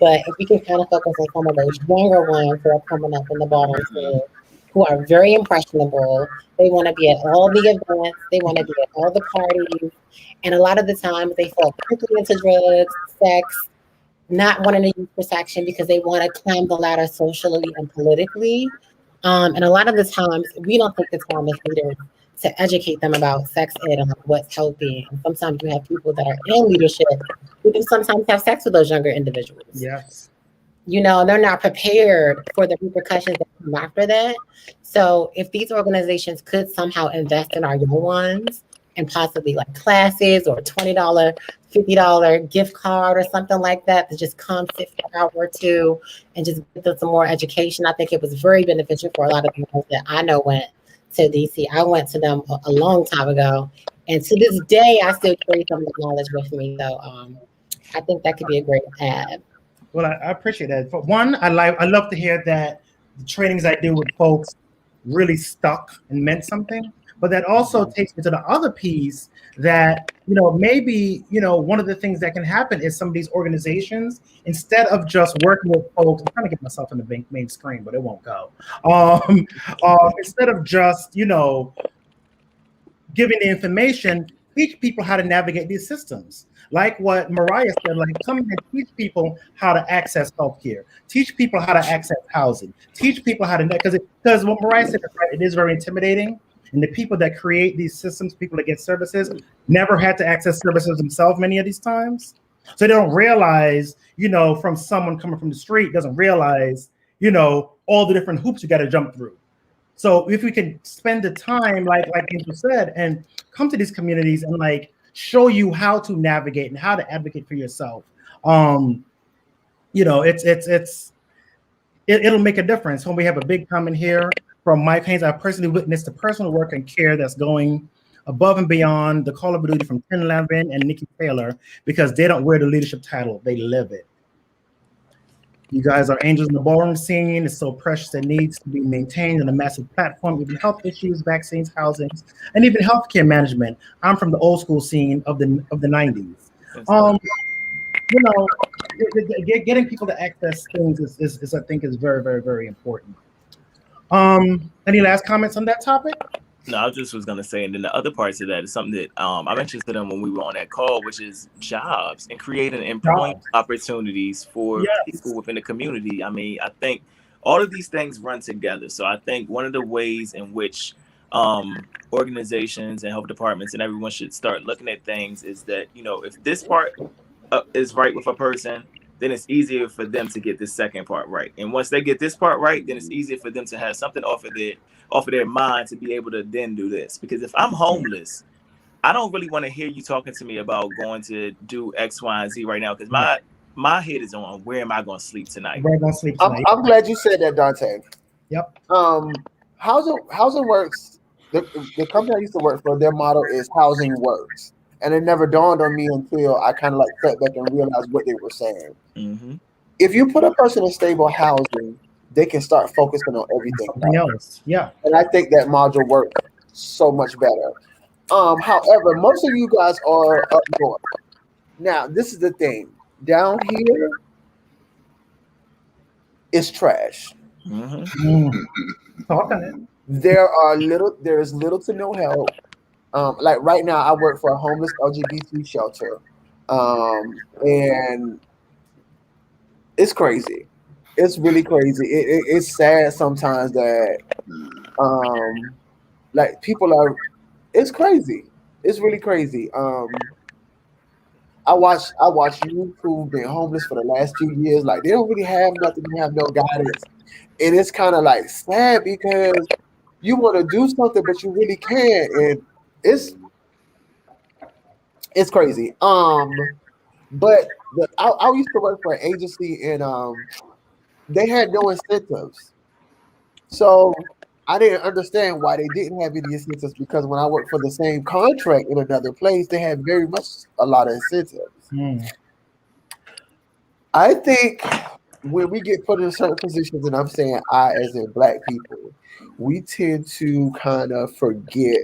but if we can kind of focus on some of those younger ones who are coming up in the ballroom scene, who are very impressionable, they want to be at all the events, they want to be at all the parties, and a lot of the times they fall quickly into drugs, sex, not wanting to use protection because they want to climb the ladder socially and politically. And a lot of the times, we don't take the time as leaders to educate them about sex ed and what's healthy. And sometimes you have people that are in leadership who do sometimes have sex with those younger individuals. Yes. They're not prepared for the repercussions that come after that. So if these organizations could somehow invest in our young ones and possibly like classes or $20, $50 gift card or something like that to just come sit for an hour or two and just get them some more education. I think it was very beneficial for a lot of people that I know went to DC. I went to them a long time ago. And to this day, I still carry some of the knowledge with me. So I think that could be a great add. Well, I appreciate that. For one, I love to hear that the trainings I do with folks really stuck and meant something. But that also takes me to the other piece that, maybe, one of the things that can happen is some of these organizations, instead of just working with folks, I'm trying to get myself on the main screen, but it won't go. Instead of just, giving the information, teach people how to navigate these systems. Like what Mariah said, like come and teach people how to access healthcare, teach people how to access housing, teach people how to, because what Mariah said, right, it is very intimidating. And the people that create these systems, people that get services, never had to access services themselves many of these times. So they don't realize, from someone coming from the street doesn't realize, all the different hoops you got to jump through. So if we can spend the time, like Angel said, and come to these communities and like show you how to navigate and how to advocate for yourself, it'll make a difference. When we have a big comment here from Mike Haynes, I personally witnessed the personal work and care that's going above and beyond the call of duty from Tim Levin and Nikki Taylor, because they don't wear the leadership title, they live it. You guys are angels in the ballroom scene. It's so precious. It needs to be maintained on a massive platform, even health issues, vaccines, housing, and even healthcare management. I'm from the old school scene of the 90s. Getting people to access things is I think is very, very, very important. Any last comments on that topic? No, I just was gonna say, and then the other parts of that is something that I mentioned to them when we were on that call, which is jobs and creating employment opportunities for people within the community. I mean, I think all of these things run together. So I think one of the ways in which organizations and health departments and everyone should start looking at things is that, if this part is right with a person, then it's easier for them to get this second part right. And once they get this part right, then it's easier for them to have something off of their mind to be able to then do this. Because if I'm homeless, I don't really want to hear you talking to me about going to do X, Y, and Z right now, because my head is on where am I going to sleep tonight? I'm glad you said that, Dante. Yep. Housing works. The company I used to work for, their motto is housing works. And it never dawned on me until I kind of like sat back and realized what they were saying. Mm-hmm. If you put a person in stable housing, they can start focusing on everything else. Yeah. And I think that module works so much better. However, most of you guys are up north. Now, this is the thing. Down here, it's trash. Mm-hmm. There is little to no help. Like right now, I work for a homeless LGBT shelter, and it's crazy. It's really crazy. It's sad sometimes that, like people are. It's crazy. It's really crazy. I watch youth who've been homeless for the last few years. Like they don't really have nothing. They have no guidance, and it's kind of like sad because you want to do something, but you really can't, and it's crazy. But I used to work for an agency, and they had no incentives. So I didn't understand why they didn't have any incentives, because when I worked for the same contract in another place, they had a lot of incentives. I think when we get put in certain positions, and I'm saying I as in Black people, we tend to kind of forget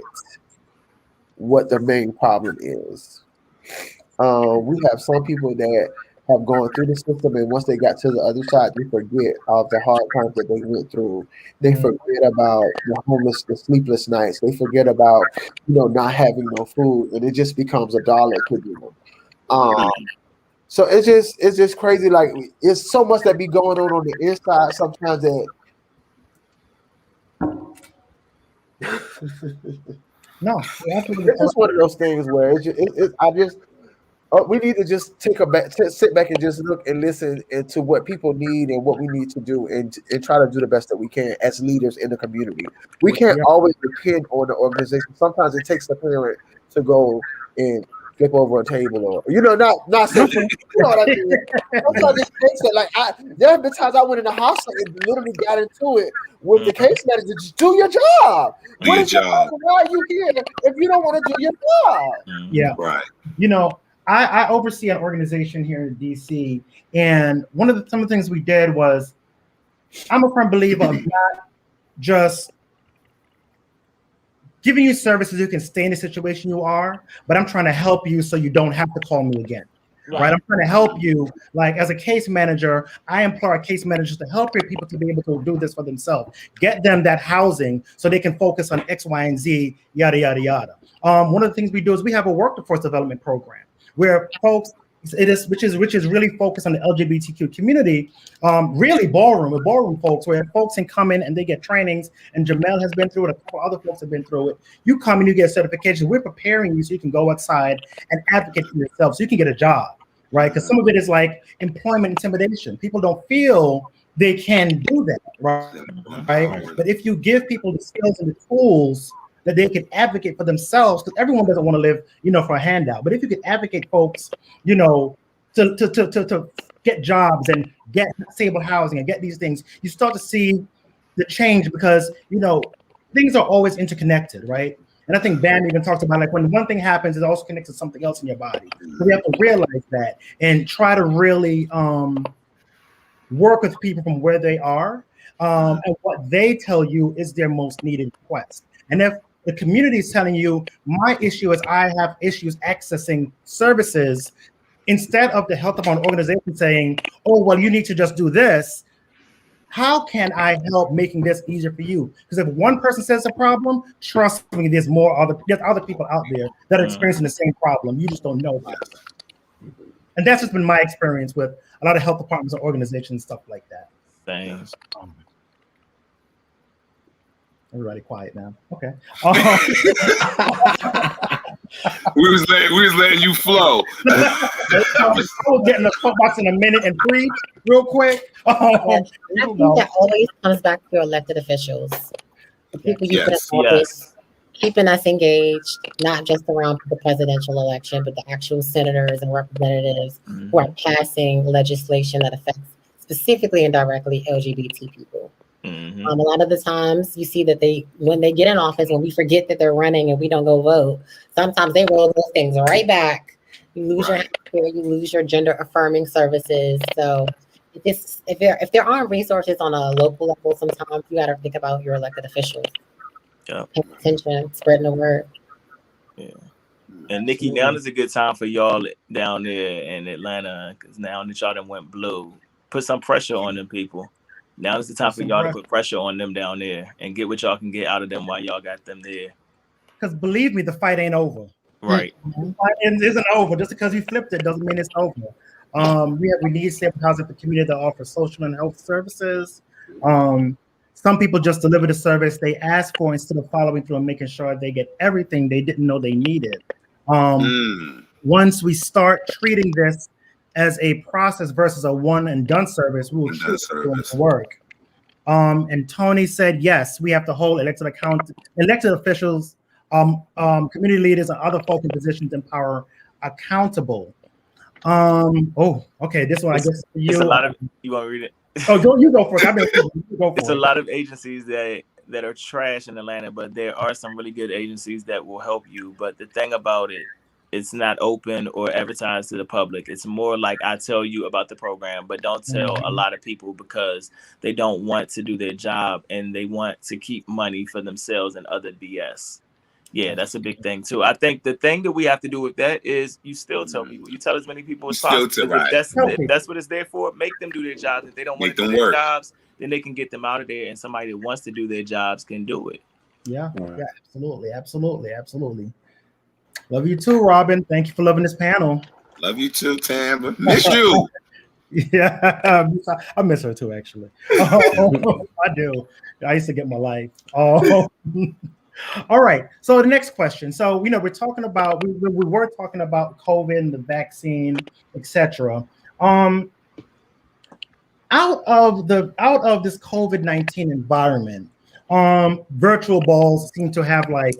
what the main problem is. We have some people that have gone through the system, and once they got to the other side, they forget of the hard times that they went through. They forget about the sleepless nights. They forget about not having no food, and it just becomes a dollar to them. So it's just crazy. Like it's so much that be going on the inside sometimes that. No, it's just one of those things where we need to just sit back and just look and listen to what people need and what we need to do, and try to do the best that we can as leaders in the community. We can't always depend on the organization. Sometimes it takes a parent to go and flip over a table, or not something. You know what I mean? Sometimes it takes it. Like there have been times I went in the hospital and literally got into it with the case manager. Just do your job. Do your job. Why are you here if you don't want to do your job? Yeah. Right. I oversee an organization here in DC, and some of the things we did was, I'm a firm believer of not just giving you services you can stay in the situation you are, but I'm trying to help you so you don't have to call me again. Right? I'm trying to help you. Like as a case manager, I employ case managers to help your people to be able to do this for themselves. Get them that housing so they can focus on X, Y, and Z, yada, yada, yada. One of the things we do is we have a workforce development program where folks, which is really focused on the LGBTQ community, really ballroom folks, where folks can come in and they get trainings, and Jamel has been through it, a couple other folks have been through it. You come and you get certification. We're preparing you so you can go outside and advocate for yourself, so you can get a job. right? Because some of it is like employment intimidation. People don't feel they can do that, right? But if you give people the skills and the tools that they can advocate for themselves, because everyone doesn't want to live, for a handout. But if you can advocate folks, to get jobs and get stable housing and get these things, you start to see the change because things are always interconnected, right? And I think Bam even talks about like when one thing happens, it also connects to something else in your body. So we have to realize that and try to really work with people from where they are and what they tell you is their most needed request. And if the community is telling you, my issue is I have issues accessing services, instead of the health department organization saying, oh, well, you need to just do this, how can I help making this easier for you? Because if one person says a problem, trust me, there's other people out there that are experiencing the same problem. You just don't know about it. And that's just been my experience with a lot of health departments and organizations, stuff like that. Thanks. Everybody quiet now. Okay. We was letting you flow. I was getting the soapbox in a minute and breathe real quick. I think that always comes back to your elected officials. The people you put in office, keeping us engaged, not just around the presidential election, but the actual senators and representatives who are passing legislation that affects specifically and directly LGBT people. A lot of the times you see that when they get in office, when we forget that they're running and we don't go vote, sometimes they roll those things right back. You lose your healthcare, you lose your gender affirming services. So if there aren't resources on a local level, sometimes you got to think about your elected officials. Yeah. Pay attention, spreading the word. Yeah. And Nikki, now is a good time for y'all down there in Atlanta, because now that y'all done went blue, put some pressure on them people. Now is the time for y'all to put pressure on them down there and get what y'all can get out of them while y'all got them there. Because believe me, the fight ain't over. Right. The fight isn't over. Just because you flipped it doesn't mean it's over. We need stable housing for community that offers social and health services. Some people just deliver the service they ask for instead of following through and making sure they get everything they didn't know they needed. Once we start treating this as a process versus a one and done service, we will keep doing the work. And Tony said, yes, we have to hold elected officials, community leaders, and other folk in positions in power accountable. Okay, this one I guess you. It's a lot of, you want to read it? You go for it. It's a lot of agencies that are trash in Atlanta, but there are some really good agencies that will help you. But the thing about it, it's not open or advertised to the public. It's more like I tell you about the program, but don't tell a lot of people because they don't want to do their job and they want to keep money for themselves and other BS. Yeah, that's a big thing too. I think the thing that we have to do with that is you still tell people. You tell as many people as possible. If that's what it's there for. Make them do their jobs. If they don't want to do their jobs, then they can get them out of there, and somebody that wants to do their jobs can do it. Yeah, absolutely. Love you too, Robin. Thank you for loving this panel. Love you too, Tam. Miss you. Yeah, I miss her too, actually. I do. I used to get my life. All right. So the next question. So we're talking about we were talking about COVID and the vaccine, etc. Out of this COVID-19 environment, virtual balls seem to have like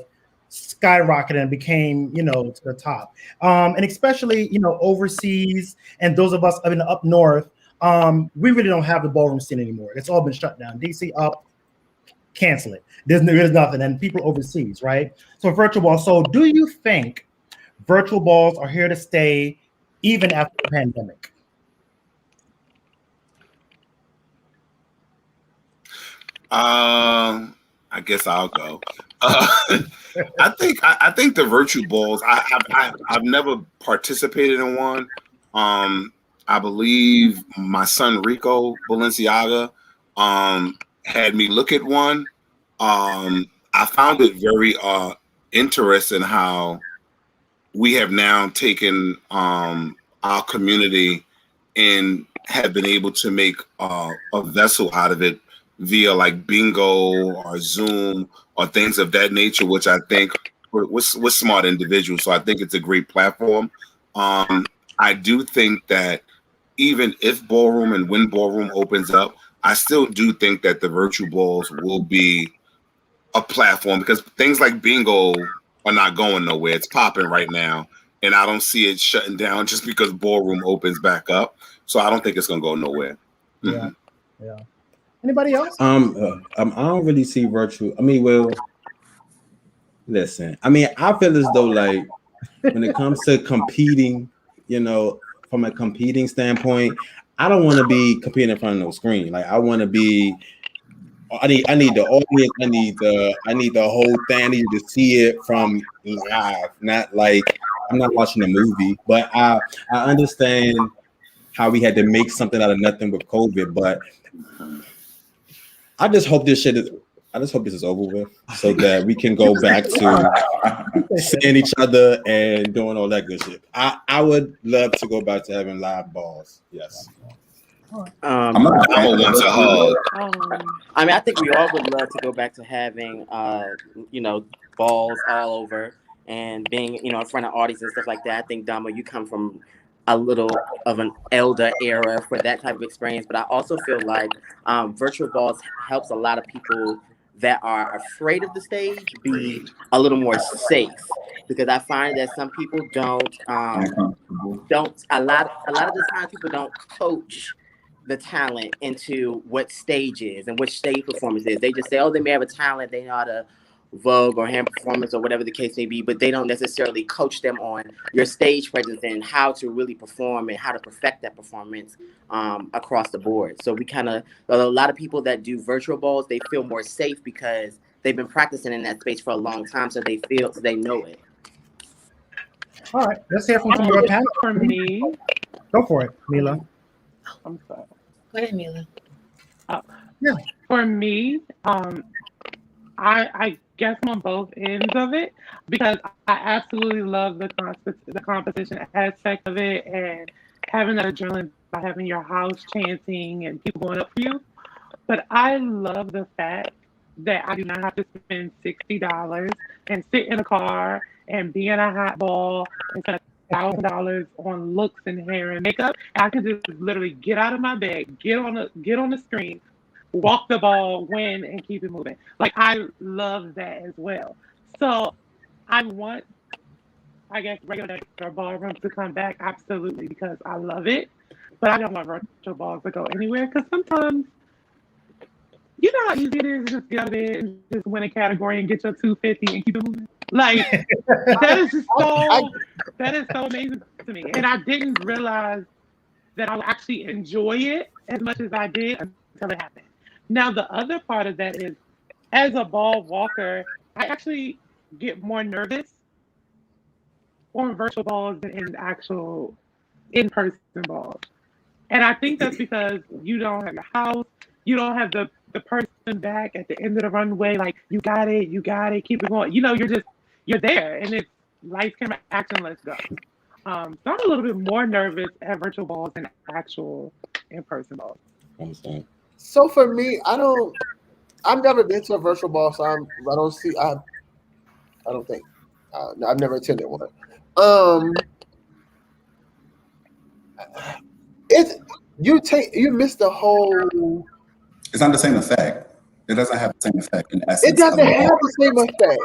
skyrocketed and became to the top. And especially overseas and those of us up north, we really don't have the ballroom scene anymore. It's all been shut down. DC up. Cancel it. There's nothing, and people overseas, right? So virtual balls. So do you think virtual balls are here to stay even after the pandemic? I guess I'll go. I think the virtual balls. I've never participated in one. I believe my son Rico Balenciaga had me look at one. I found it very interesting how we have now taken our community and have been able to make a vessel out of it via like bingo or Zoom or things of that nature, which I think we're smart individuals. So I think it's a great platform. I do think that even if ballroom and when ballroom opens up, I still do think that the virtual balls will be a platform because things like bingo are not going nowhere. It's popping right now, and I don't see it shutting down just because ballroom opens back up. So I don't think it's gonna go nowhere. Yeah, yeah. Anybody else? I don't really see virtual. I mean, well, listen. I mean, I feel as though like when it comes to competing, you know, from a competing standpoint, I don't want to be competing in front of no screen. Like I want to be. I need the audience. I need the whole thing. I need to see it from live, not like I'm not watching a movie. But I understand how we had to make something out of nothing with COVID. But I just hope this is over with so that we can go back to seeing each other and doing all that good shit. I would love to go back to having live balls. Yes. I'm a one to hug. I mean, I think we all would love to go back to having, balls all over and being, in front of audience and stuff like that. I think, Damo, you come from a little of an elder era for that type of experience. But I also feel like virtual balls helps a lot of people that are afraid of the stage be a little more safe. Because I find that some people don't a lot of the time people don't coach the talent into what stage is and which stage performance is. They just say, oh, they may have a talent, they know how to Vogue or hand performance or whatever the case may be, but they don't necessarily coach them on your stage presence and how to really perform and how to perfect that performance across the board. So a lot of people that do virtual balls, they feel more safe because they've been practicing in that space for a long time, so they know it. All right, let's hear from some of our panel. For me, go for it, Mila. I'm sorry. Go ahead, Mila. Yeah. For me, I guess I'm on both ends of it because I absolutely love the competition aspect of it and having that adrenaline by having your house chanting and people going up for you. But I love the fact that I do not have to spend $60 and sit in a car and be in a hot ball and spend $1,000 on looks and hair and makeup. I can just literally get out of my bed, get on the screen, walk the ball, win, and keep it moving. Like, I love that as well. So I want, I guess, regular ballroom to come back, absolutely, because I love it. But I don't want virtual balls to go anywhere because sometimes, you know how easy it is to just get out of bed and just win a category and get your 250 and keep it moving? Like, that is so amazing to me. And I didn't realize that I would actually enjoy it as much as I did until it happened. Now, the other part of that is, as a ball walker, I actually get more nervous on virtual balls than in actual in-person balls. And I think that's because you don't have your house, you don't have the person back at the end of the runway, like, you got it, keep it going. You're there, and it's lights, camera, action, let's go. So I'm a little bit more nervous at virtual balls than actual in-person balls. I understand. So for me, I've never been to a virtual ball, so I don't think I've never attended one. You miss the whole. It's not the same effect. It doesn't have the same effect in essence. It doesn't have the same effect.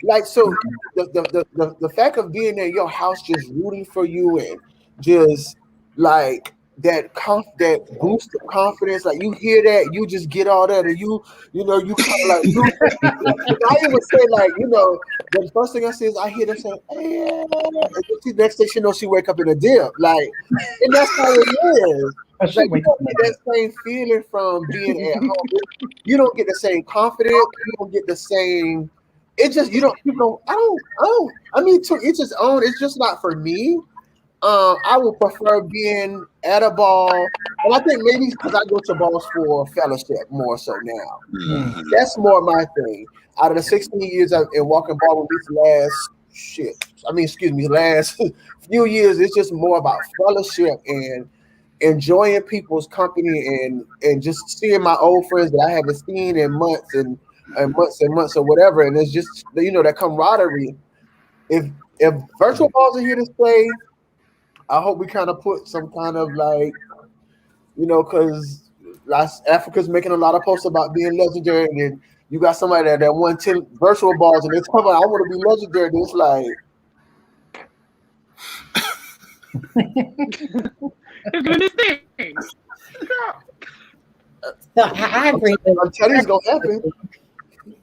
Like, so the fact of being in your house just rooting for you and just like that boost of confidence, like you hear that, you just get all that, and you kind of like I even say, like, the first thing I say is I hear them say, hey, and the next thing she wake up in a dip, like, and that's how it is. Like, you don't get that same feeling from being at home. You don't get the same confidence. You don't get the same. It just I mean, to each his own. It's just not for me. I would prefer being at a ball, and I think maybe because I go to balls for fellowship more so now. Mm-hmm. That's more my thing. Out of the 16 years I've been walking ball with these last few years, it's just more about fellowship and enjoying people's company and just seeing my old friends that I haven't seen in months and months or whatever. And it's just, that camaraderie. If virtual balls are here to stay, I hope we kind of put some kind of like, because Africa's making a lot of posts about being legendary, and then you got somebody that won 10 virtual balls, and they're talking about, I want to be legendary. And it's like, it's doing this thing. So I agree. I'm telling you, it's gonna happen.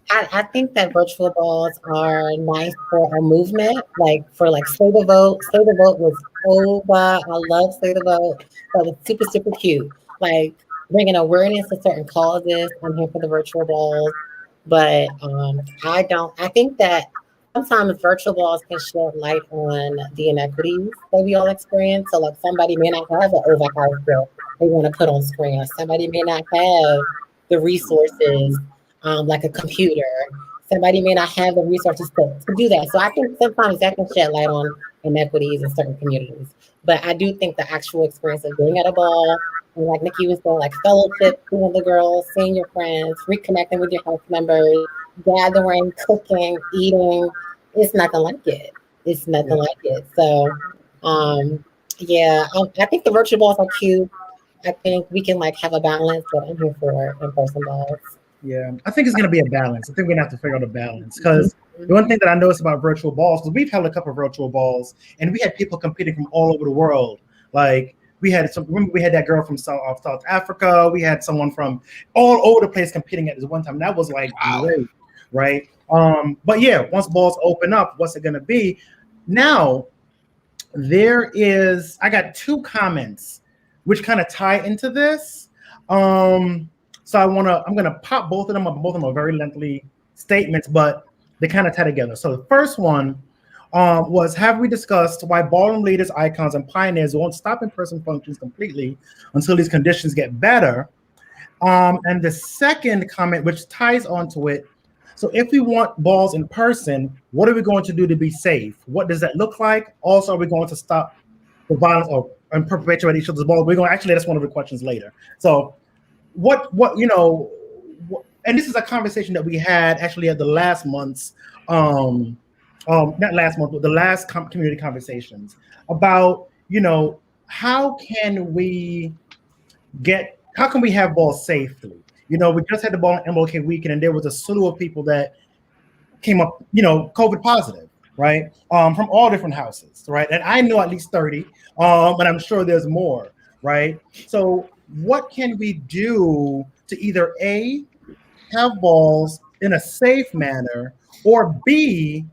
I think that virtual balls are nice for a movement, like for like Slay the Vote. Slay the Vote was so bad. I love Slay the Vote. That was super, super cute. Like bringing awareness to certain causes. I'm here for the virtual balls. But I think that sometimes virtual balls can shed light on the inequities that we all experience. So like somebody may not have an overhouse bill they want to put on screen, or somebody may not have the resources like a computer. Somebody may not have the resources to do that. So I think sometimes that can shed light on inequities in certain communities. But I do think the actual experience of being at a ball, and like Nikki was saying, like fellowship, seeing the girls, seeing your friends, reconnecting with your house members, gathering, cooking, eating, it's nothing like it. It's nothing like it. So, I think the virtual balls are cute. I think we can like have a balance, but I'm here for in-person balls. Yeah, I think it's going to be a balance. I think we're going to have to figure out a balance, because the one thing that I noticed about virtual balls, because we've held a couple of virtual balls, and we had people competing from all over the world. Like we had that girl from South Africa. We had someone from all over the place competing at this one time. And that was like great, right? But yeah, once balls open up, what's it going to be? Now, I got 2 comments which kind of tie into this. So I'm gonna pop both of them up. Both of them are very lengthy statements, but they kind of tie together. So the first one was, have we discussed why ballroom leaders, icons, and pioneers won't stop in-person functions completely until these conditions get better? And the second comment, which ties onto it, so if we want balls in person, what are we going to do to be safe? What does that look like? Also, are we going to stop the violence and perpetuate each other's balls? We're going to actually, that's one of the questions later. So and this is a conversation that we had actually at the last month's, not last month, but the last community conversations about, how can we have balls safely? We just had the ball on MLK weekend, and there was a slew of people that came up, COVID positive, right? From all different houses, right? And I know at least 30, but I'm sure there's more, right? So what can we do to either A, have balls in a safe manner, or B,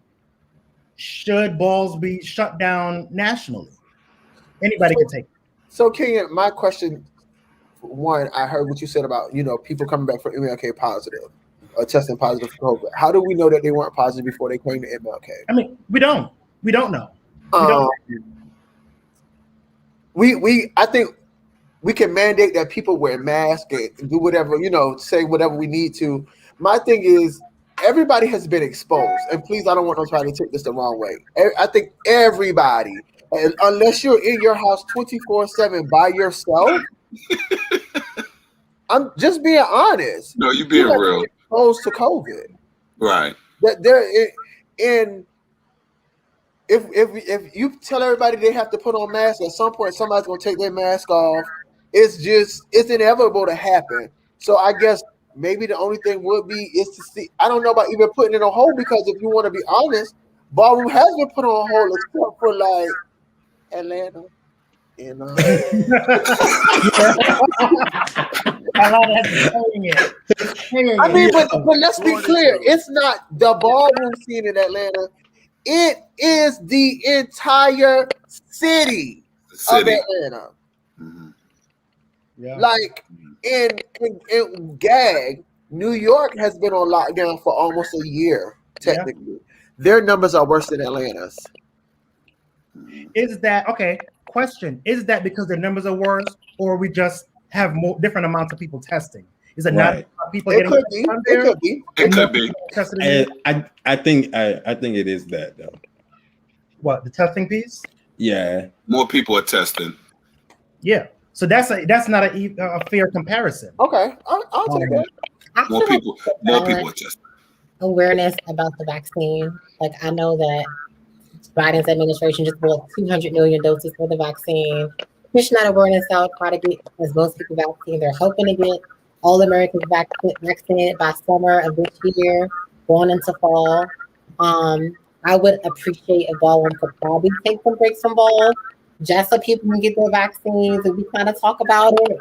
should balls be shut down nationally? Anybody can take it. So Kenyon, my question, one, I heard what you said about, people coming back from MLK positive or testing positive for COVID. How do we know that they weren't positive before they came to MLK? I mean, we don't know. I think we can mandate that people wear masks and do whatever, say whatever we need to. My thing is, everybody has been exposed. And please, I don't want nobody to take this the wrong way. I think everybody, unless you're in your house 24/7 by yourself, I'm just being honest. No, you being real. Exposed to COVID. Right. If you tell everybody they have to put on masks, at some point somebody's gonna take their mask off. It's inevitable to happen. So I guess maybe the only thing would be is to see. I don't know about even putting it on hold, because if you want to be honest, ballroom has been put on hold except for like Atlanta. I mean, but let's be clear. It's not the ballroom scene in Atlanta. It is the entire city. Of Atlanta. Mm-hmm. Yeah. Like in GAG, New York has been on lockdown for almost a year, technically. Yeah. Their numbers are worse than Atlanta's. Is that okay? Question: is that because their numbers are worse, or we just have more different amounts of people testing? Is it not people getting there? It could be. I think it is that though. What, the testing piece? Yeah, more people are testing. Yeah, so that's not a fair comparison. Okay, I'll take that. More people are testing. Awareness about the vaccine. Like I know that Biden's administration just bought 200 million doses for the vaccine. Pushing that awareness out, try to get as most people vaccinated. They're hoping to get all Americans vaccinated by summer of this year, going into fall. I would appreciate if Ballroom could probably take some breaks from ball, just so people can get their vaccines and we kind of talk about it.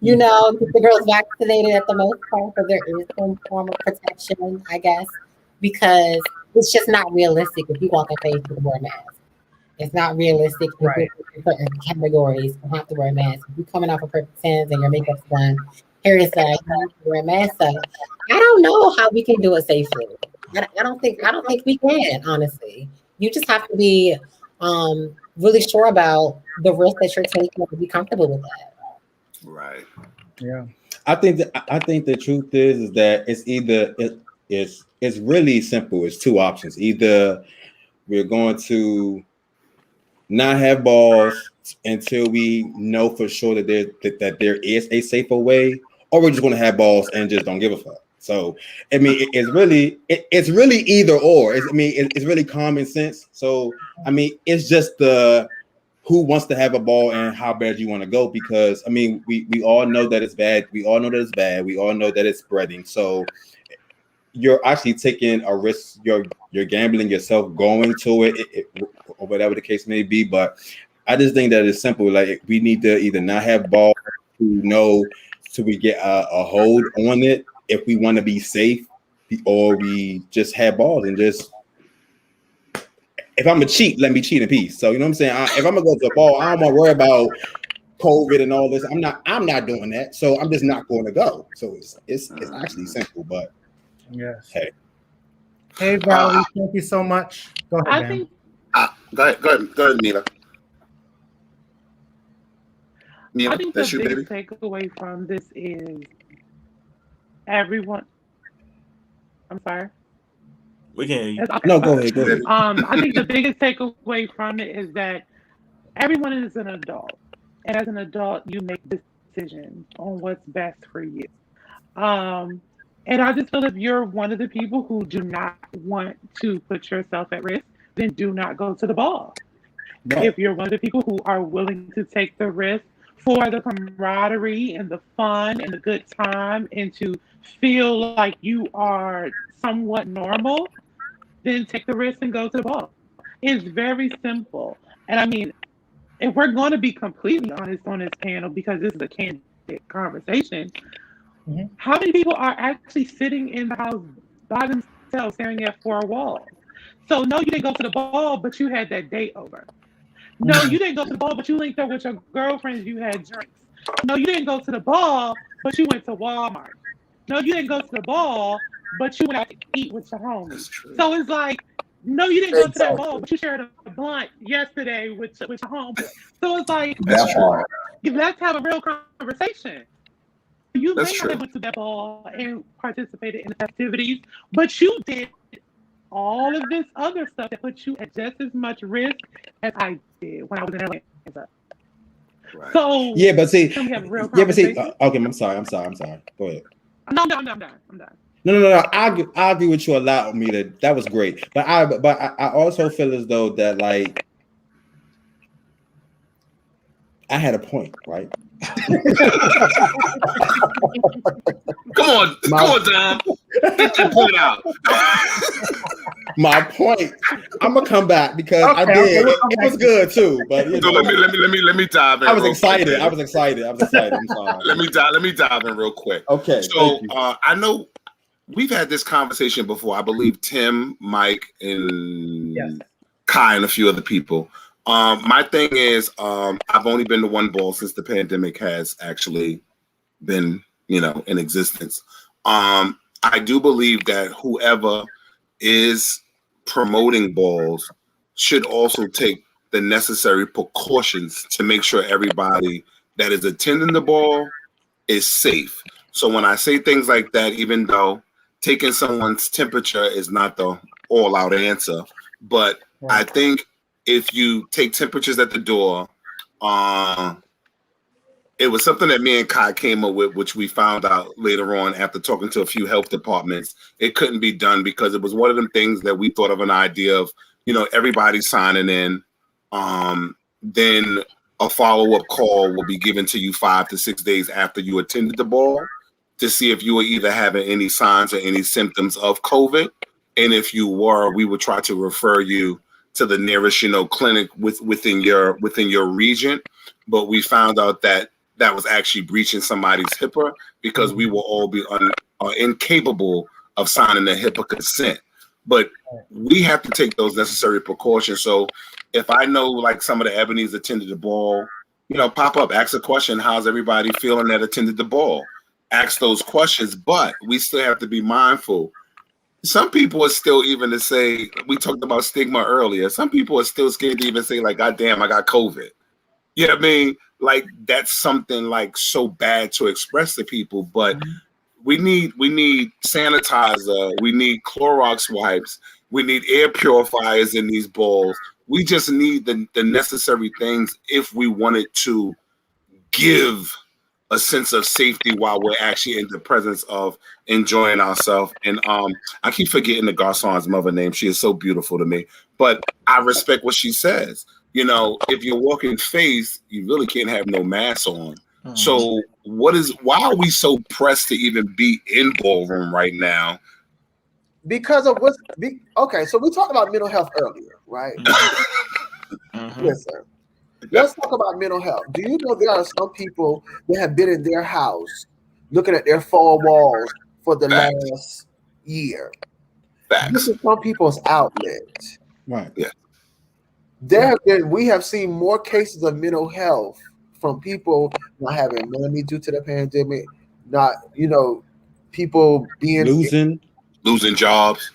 You know, get the girls vaccinated at the most part, so there is some form of protection, I guess, because it's just not realistic if you walk in face with a wear a mask. It's not realistic if you're in certain categories you have to wear a mask. If you're coming off of Perfect 10s and your makeup's done, hair is done, you have to wear a mask. So I don't know how we can do it safely. I don't think we can, honestly. You just have to be really sure about the risk that you're taking and be comfortable with that. Right. Yeah. I think the truth is that it's either it's really simple. It's two options. Either we're going to not have balls until we know for sure that there is a safer way, or we're just going to have balls and just don't give a fuck. So, I mean, it's really either or. It's really common sense. So, I mean, it's just the who wants to have a ball and how bad you want to go, because I mean, we all know that it's bad. We all know that it's bad. We all know that it's spreading. So you're actually taking a risk. You're gambling yourself going to it, or whatever the case may be. But I just think that it's simple. Like, we need to either not have balls to know so we get a hold on it if we want to be safe, or we just have balls and just, if I'm gonna cheat, let me cheat in peace. So you know what I'm saying? If I'm gonna go to a ball, I don't want to worry about COVID and all this. I'm not doing that. So I'm just not going to go. So it's actually simple, but yes. Hey, Valerie, thank you so much. Go ahead, I ma'am. think Go ahead, Nina. I think the That's you, biggest baby. takeaway from this is everyone. I'm sorry. We can hear you. No, go ahead. I think the biggest takeaway from it is that everyone is an adult, and as an adult, you make decisions on what's best for you. And I just feel if you're one of the people who do not want to put yourself at risk, then do not go to the ball. Right. If you're one of the people who are willing to take the risk for the camaraderie and the fun and the good time and to feel like you are somewhat normal, then take the risk and go to the ball. It's very simple. And I mean, if we're going to be completely honest on this panel, because this is a candid conversation, how many people are actually sitting in the house by themselves staring at four walls? So no, you didn't go to the ball, but you had that date over. No, you didn't go to the ball, but you linked up with your girlfriends, you had drinks. No, you didn't go to the ball, but you went to Walmart. No, you didn't go to the ball, but you went out to eat with your homies. So it's like, no, you didn't go to that ball, but you shared a blunt yesterday with your homies. So it's like, let's have a real conversation. You may not have went to that ball and participated in the activities, but you did all of this other stuff that puts you at just as much risk as I did when I was in Atlanta. Right. So yeah, but see, can we have a real yeah, but see, conversation? okay, I'm sorry. Go ahead. No, I'm done. No. I agree with you a lot, Mita. That was great, but I also feel as though that, like, I had a point, right? Come on, Dom. Get your point out. My point. I'm gonna come back because I did. It was good too, but you know, let me dive in. I was excited. I'm sorry. Let me dive in real quick. Okay. So I know we've had this conversation before. I believe Tim, Mike, and Kai, and a few other people. My thing is, I've only been to one ball since the pandemic has actually been, in existence. I do believe that whoever is promoting balls should also take the necessary precautions to make sure everybody that is attending the ball is safe. So when I say things like that, even though taking someone's temperature is not the all-out answer, but I think if you take temperatures at the door, it was something that me and Kai came up with, which we found out later on after talking to a few health departments. It couldn't be done because it was one of them things that we thought of an idea of everybody's signing in. Then a follow-up call will be given to you 5 to 6 days after you attended the ball to see if you were either having any signs or any symptoms of COVID. And if you were, we would try to refer you to the nearest, clinic within your region. But we found out that was actually breaching somebody's HIPAA because we will all be incapable of signing the HIPAA consent. But we have to take those necessary precautions. So if I know like some of the Ebonies attended the ball, pop up, ask a question. How's everybody feeling that attended the ball? Ask those questions, but we still have to be mindful. Some people are still even to say, we talked about stigma earlier. Some people are still scared to even say like, God damn, I got COVID. You know what I mean? Like that's something like so bad to express to people, but we need sanitizer, we need Clorox wipes, we need air purifiers in these balls. We just need the necessary things if we wanted to give a sense of safety while we're actually in the presence of enjoying ourselves. And I keep forgetting the garçon's mother name. She is so beautiful to me, but I respect what she says. If you're walking face, you really can't have no mask on. So why are we so pressed to even be in ballroom right now? Because of okay, so we talked about mental health earlier, right? Listen, let's talk about mental health. Do you know there are some people that have been in their house looking at their four walls for the last year? This is some people's outlet. Right. Yeah. We have seen more cases of mental health from people not having money due to the pandemic, not, people being losing jobs,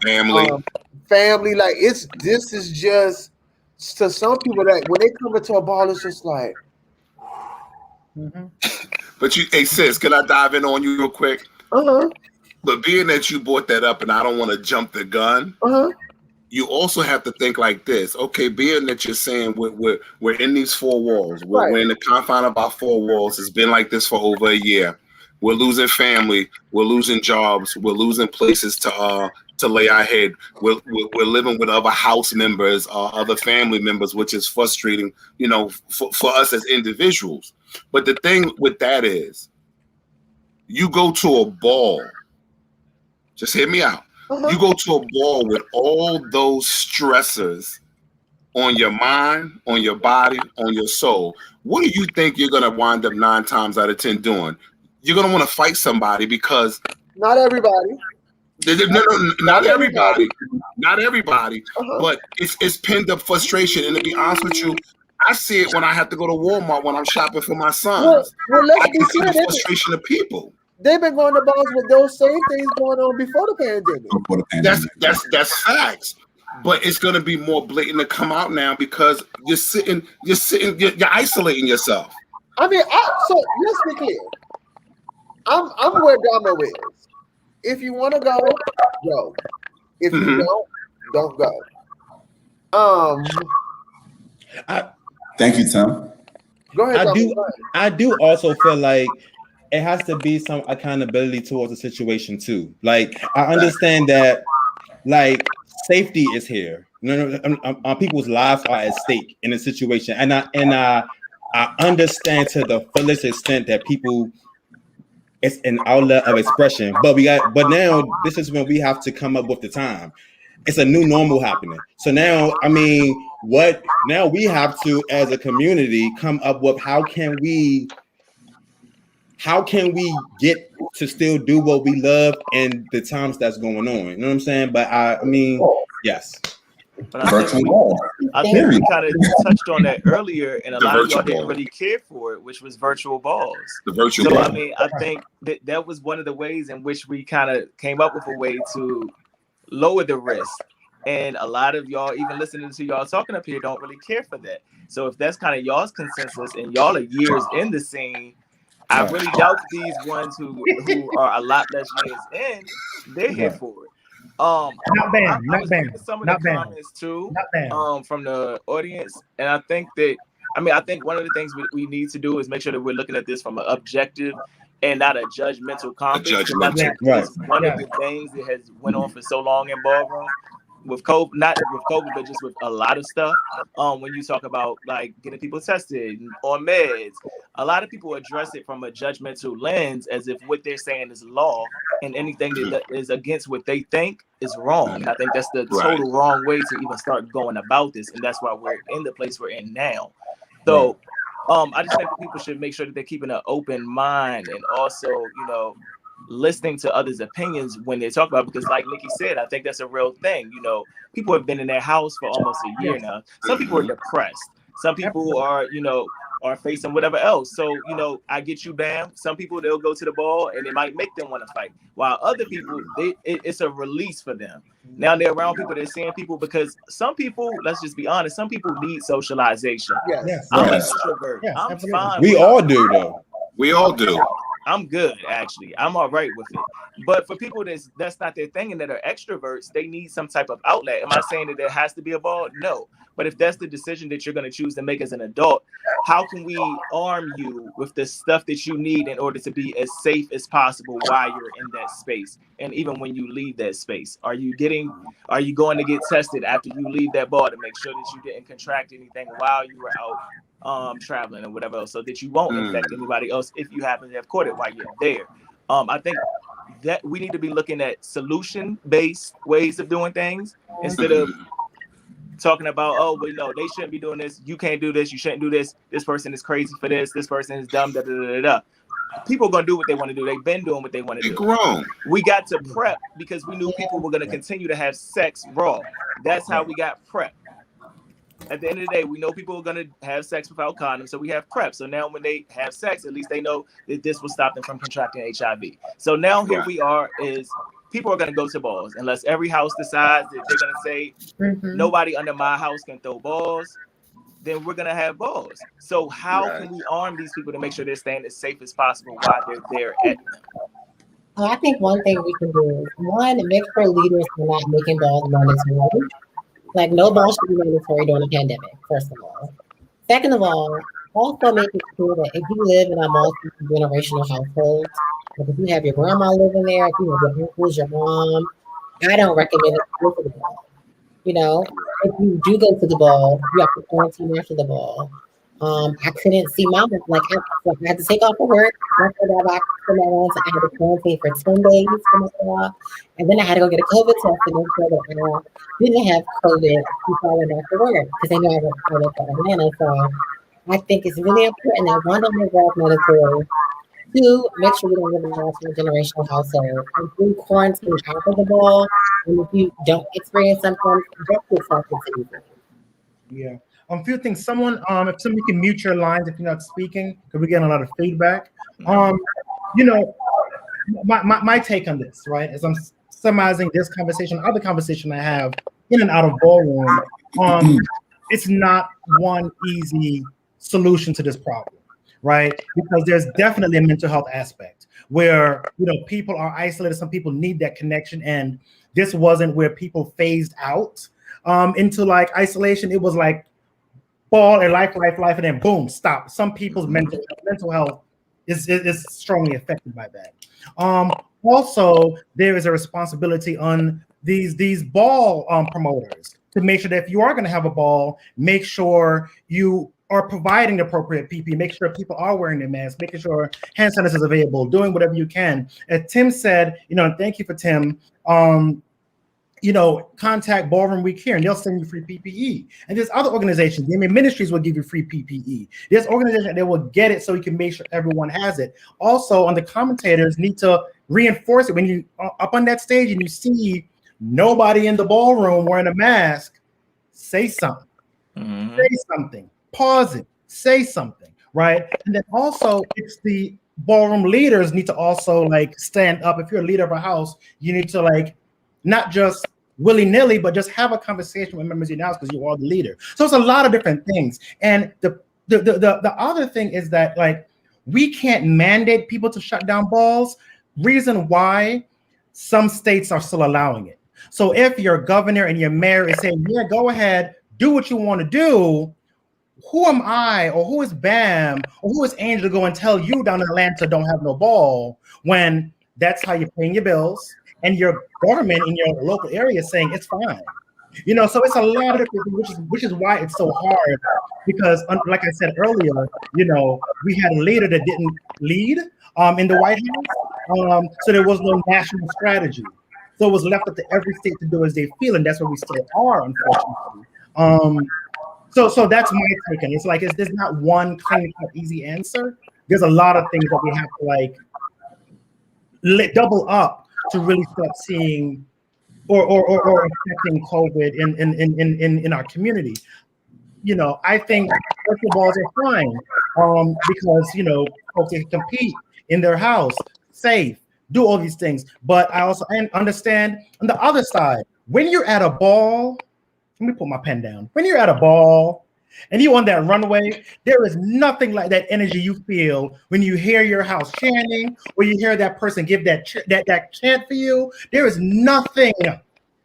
family. Like this is just to some people that when they come into a ball, it's just like. But hey sis, can I dive in on you real quick? But being that you brought that up, and I don't want to jump the gun. You also have to think like this. Okay, being that you're saying we're in these four walls, we're in the confine of our four walls. It's been like this for over a year. We're losing family, we're losing jobs, we're losing places to lay our head. We're living with other house members, other family members, which is frustrating, for us as individuals. But the thing with that is, you go to a ball. Just hear me out. You go to a ball with all those stressors on your mind, on your body, on your soul. What do you think you're going to wind up 9 times out of 10 doing? You're going to want to fight somebody because... Not everybody. Not everybody. Not everybody. But it's pinned up frustration. And to be honest with you, I see it when I have to go to Walmart when I'm shopping for my sons. I can see the frustration of people. They've been going to balls with those same things going on before the pandemic. That's facts. But it's going to be more blatant to come out now because you're isolating yourself. I mean, so let's be clear. I'm where Damo is. If you want to go, go. If you don't go. Thank you, Tim. Go ahead. I do also feel like it has to be some accountability towards the situation too. Like I understand that, like safety is here. People's lives are at stake in a situation, and I understand to the fullest extent that people, it's an outlet of expression. But now this is when we have to come up with the time. It's a new normal happening. So now, now we have to, as a community, come up with how can we get to still do what we love in the times that's going on? You know what I'm saying? But yes. But I think we kind of touched on that earlier, and a lot of y'all didn't really care for it, which was virtual balls. The virtual ball. I mean, I think that was one of the ways in which we kind of came up with a way to lower the risk. And a lot of y'all, even listening to y'all talking up here, don't really care for that. So if that's kind of y'all's consensus and y'all are years in the scene, I really doubt these ones who are a lot less years in, they're here for it. Not bad. Some of the comments too, from the audience, and I think one of the things we need to do is make sure that we're looking at this from an objective and not a judgmental comment. One of the things that has went on for so long in ballroom with COVID, not with COVID, but just with a lot of stuff. When you talk about like getting people tested on meds, a lot of people address it from a judgmental lens as if what they're saying is law, and anything that is against what they think is wrong. And I think that's the total wrong way to even start going about this, and that's why we're in the place we're in now. So I just think that people should make sure that they're keeping an open mind, and also, you know, listening to others' opinions when they talk about it, because like Nikki said, I think that's a real thing. You know, people have been in their house for almost a year now. Some people are depressed. Some people are, you know, are facing whatever else. So, you know, I get you, Bam. Some people, they'll go to the ball and it might make them want to fight. While other people, it's a release for them. Now they're around people, they're seeing people, because some people, let's just be honest, some people need socialization. I'm an introvert. I'm fine. We all do, though. We all do. I'm good, actually. I'm all right with it. But for people that's not their thing and that are extroverts, they need some type of outlet. Am I saying that there has to be a ball? No. But if that's the decision that you're going to choose to make as an adult, how can we arm you with the stuff that you need in order to be as safe as possible while you're in that space? And even when you leave that space, are you going to get tested after you leave that bar to make sure that you didn't contract anything while you were out traveling or whatever else, so that you won't infect anybody else if you happen to have caught it while you're there? I think that we need to be looking at solution-based ways of doing things instead of talking about, oh, well, no, they shouldn't be doing this. You can't do this. You shouldn't do this. This person is crazy for this. This person is dumb. Da, da, da, da, da. People are going to do what they want to do. They've been doing what they want to do. Grown. We got to prep because we knew people were going to continue to have sex raw. That's how we got prep. At the end of the day, we know people are going to have sex without condoms, so we have prep. So now when they have sex, at least they know that this will stop them from contracting HIV. So now here we are is people are going to go to balls unless every house decides that they're going to say nobody under my house can throw balls. Then we're going to have balls. So how can we arm these people to make sure they're staying as safe as possible while they're there at them? Well, I think one thing we can do is, one, make sure leaders are not making balls mandatory. Like, no ball should be mandatory during a pandemic, first of all. Second of all, also make it clear that if you live in a multi-generational household, like if you have your grandma living there, if you have your uncles, your mom, I don't recommend it to go to the ball. You know, if you do go to the ball, you have to quarantine after the ball. I couldn't see mom. Like, I had to take off of work. After that, I had to quarantine for 10 days for myself. And then I had to go get a COVID test to make sure that I didn't have COVID before I went back to work, because they know I got COVID for Atlanta. So I think it's really important that one, don't make balls mandatory. Two, make sure we don't live in a multi-generational household. And three, quarantine after the ball. And if you don't experience symptoms, just yourself into it. Yeah. A few things. Someone, if somebody can mute your lines if you're not speaking, because we're getting a lot of feedback. You know, my take on this, right, as I'm summarizing this conversation, other conversation I have in and out of ballroom, it's not one easy solution to this problem, right? Because there's definitely a mental health aspect where, you know, people are isolated. Some people need that connection, and this wasn't where people phased out into like isolation. It was like ball and life, and then boom, stop. Some people's mental health is strongly affected by that. Also, there is a responsibility on these ball promoters to make sure that if you are going to have a ball, make sure you are providing the appropriate PPE, make sure people are wearing their masks, making sure hand sanitizer is available, doing whatever you can. As Tim said, you know, and thank you for Tim, you know, contact Ballroom Week here and they'll send you free PPE. And there's other organizations, ministries will give you free PPE. There's organizations that will get it so you can make sure everyone has it. Also, on the commentators need to reinforce it. When you up on that stage and you see nobody in the ballroom wearing a mask, say something. Say something. Pause it. Say something, right? And then also it's the ballroom leaders need to also like stand up. If you're a leader of a house, you need to like not just willy-nilly, but just have a conversation with members of your house because you are the leader. So it's a lot of different things. And the other thing is that like we can't mandate people to shut down balls. Reason why some states are still allowing it. So if your governor and your mayor is saying, yeah, go ahead, do what you want to do, who am I or who is Bam or who is Angel to go and tell you down in Atlanta don't have no ball when that's how you're paying your bills? And your government in your local area is saying it's fine. You know, so it's a lot of different things, which is why it's so hard because, like I said earlier, you know, we had a leader that didn't lead in the White House, so there was no national strategy. So it was left up to every state to do as they feel, and that's where we still are, unfortunately. So that's my take on it. It's like there's not one clean cut easy answer. There's a lot of things that we have to like double up to really start seeing or affecting COVID in our community. You know, I think virtual balls are fine because, you know, folks can compete in their house, safe, do all these things. But I also understand on the other side, when you're at a ball, let me put my pen down. When you're at a ball and you on that runway, there is nothing like that energy you feel when you hear your house chanting or you hear that person give that chant for you. There is nothing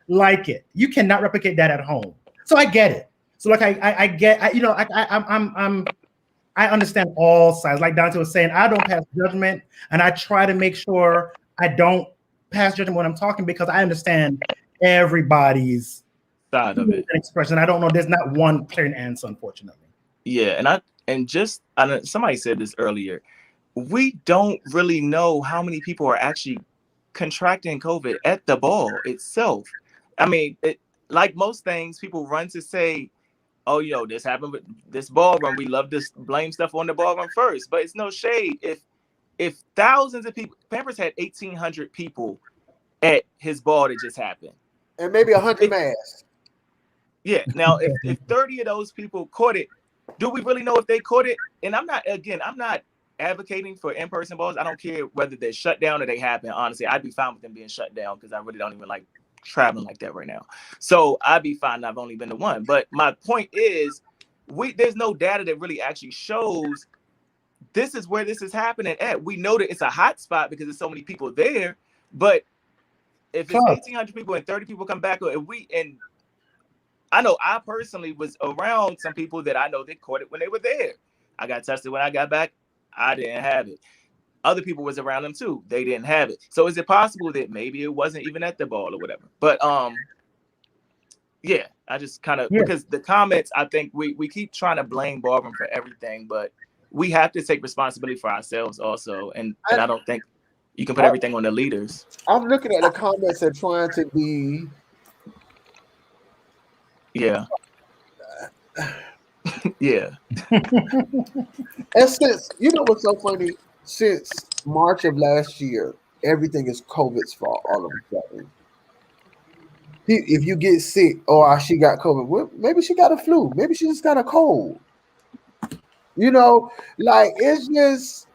like it. You cannot replicate that at home. So I get it. So like I get, you know, I understand all sides. Like Dante was saying, I don't pass judgment, and I try to make sure I don't pass judgment when I'm talking because I understand everybody's side of it. Expression. I don't know. There's not one clear answer, unfortunately. Yeah, somebody said this earlier. We don't really know how many people are actually contracting COVID at the ball itself. I mean, like most things, people run to say, "Oh, yo, this happened with this ballroom. We love to blame stuff on the ballroom first." But it's no shade. If thousands of people, Pampers had 1,800 people at his ball that just happened, and maybe 100 masks. Yeah. Now, if 30 of those people caught it, do we really know if they caught it? And I'm not advocating for in-person balls. I don't care whether they're shut down or they happen. Honestly, I'd be fine with them being shut down because I really don't even like traveling like that right now. So I'd be fine. I've only been to one. But my point is, there's no data that really actually shows this is where this is happening at. We know that it's a hot spot because there's so many people there. But if it's 1,800 people and 30 people come back, and I know I personally was around some people that I know that caught it when they were there. I got tested when I got back. I didn't have it. Other people was around them too. They didn't have it. So is it possible that maybe it wasn't even at the ball or whatever? But yeah, I just kind of because the comments, I think we keep trying to blame Ballroom for everything, but we have to take responsibility for ourselves also. And I don't think you can put everything on the leaders. I'm looking at the comments and trying to be. Yeah. Yeah. And since, you know what's so funny? Since March of last year, everything is COVID's fault all of a sudden. If you get sick, she got COVID, well, maybe she got a flu. Maybe she just got a cold. You know, like it's just,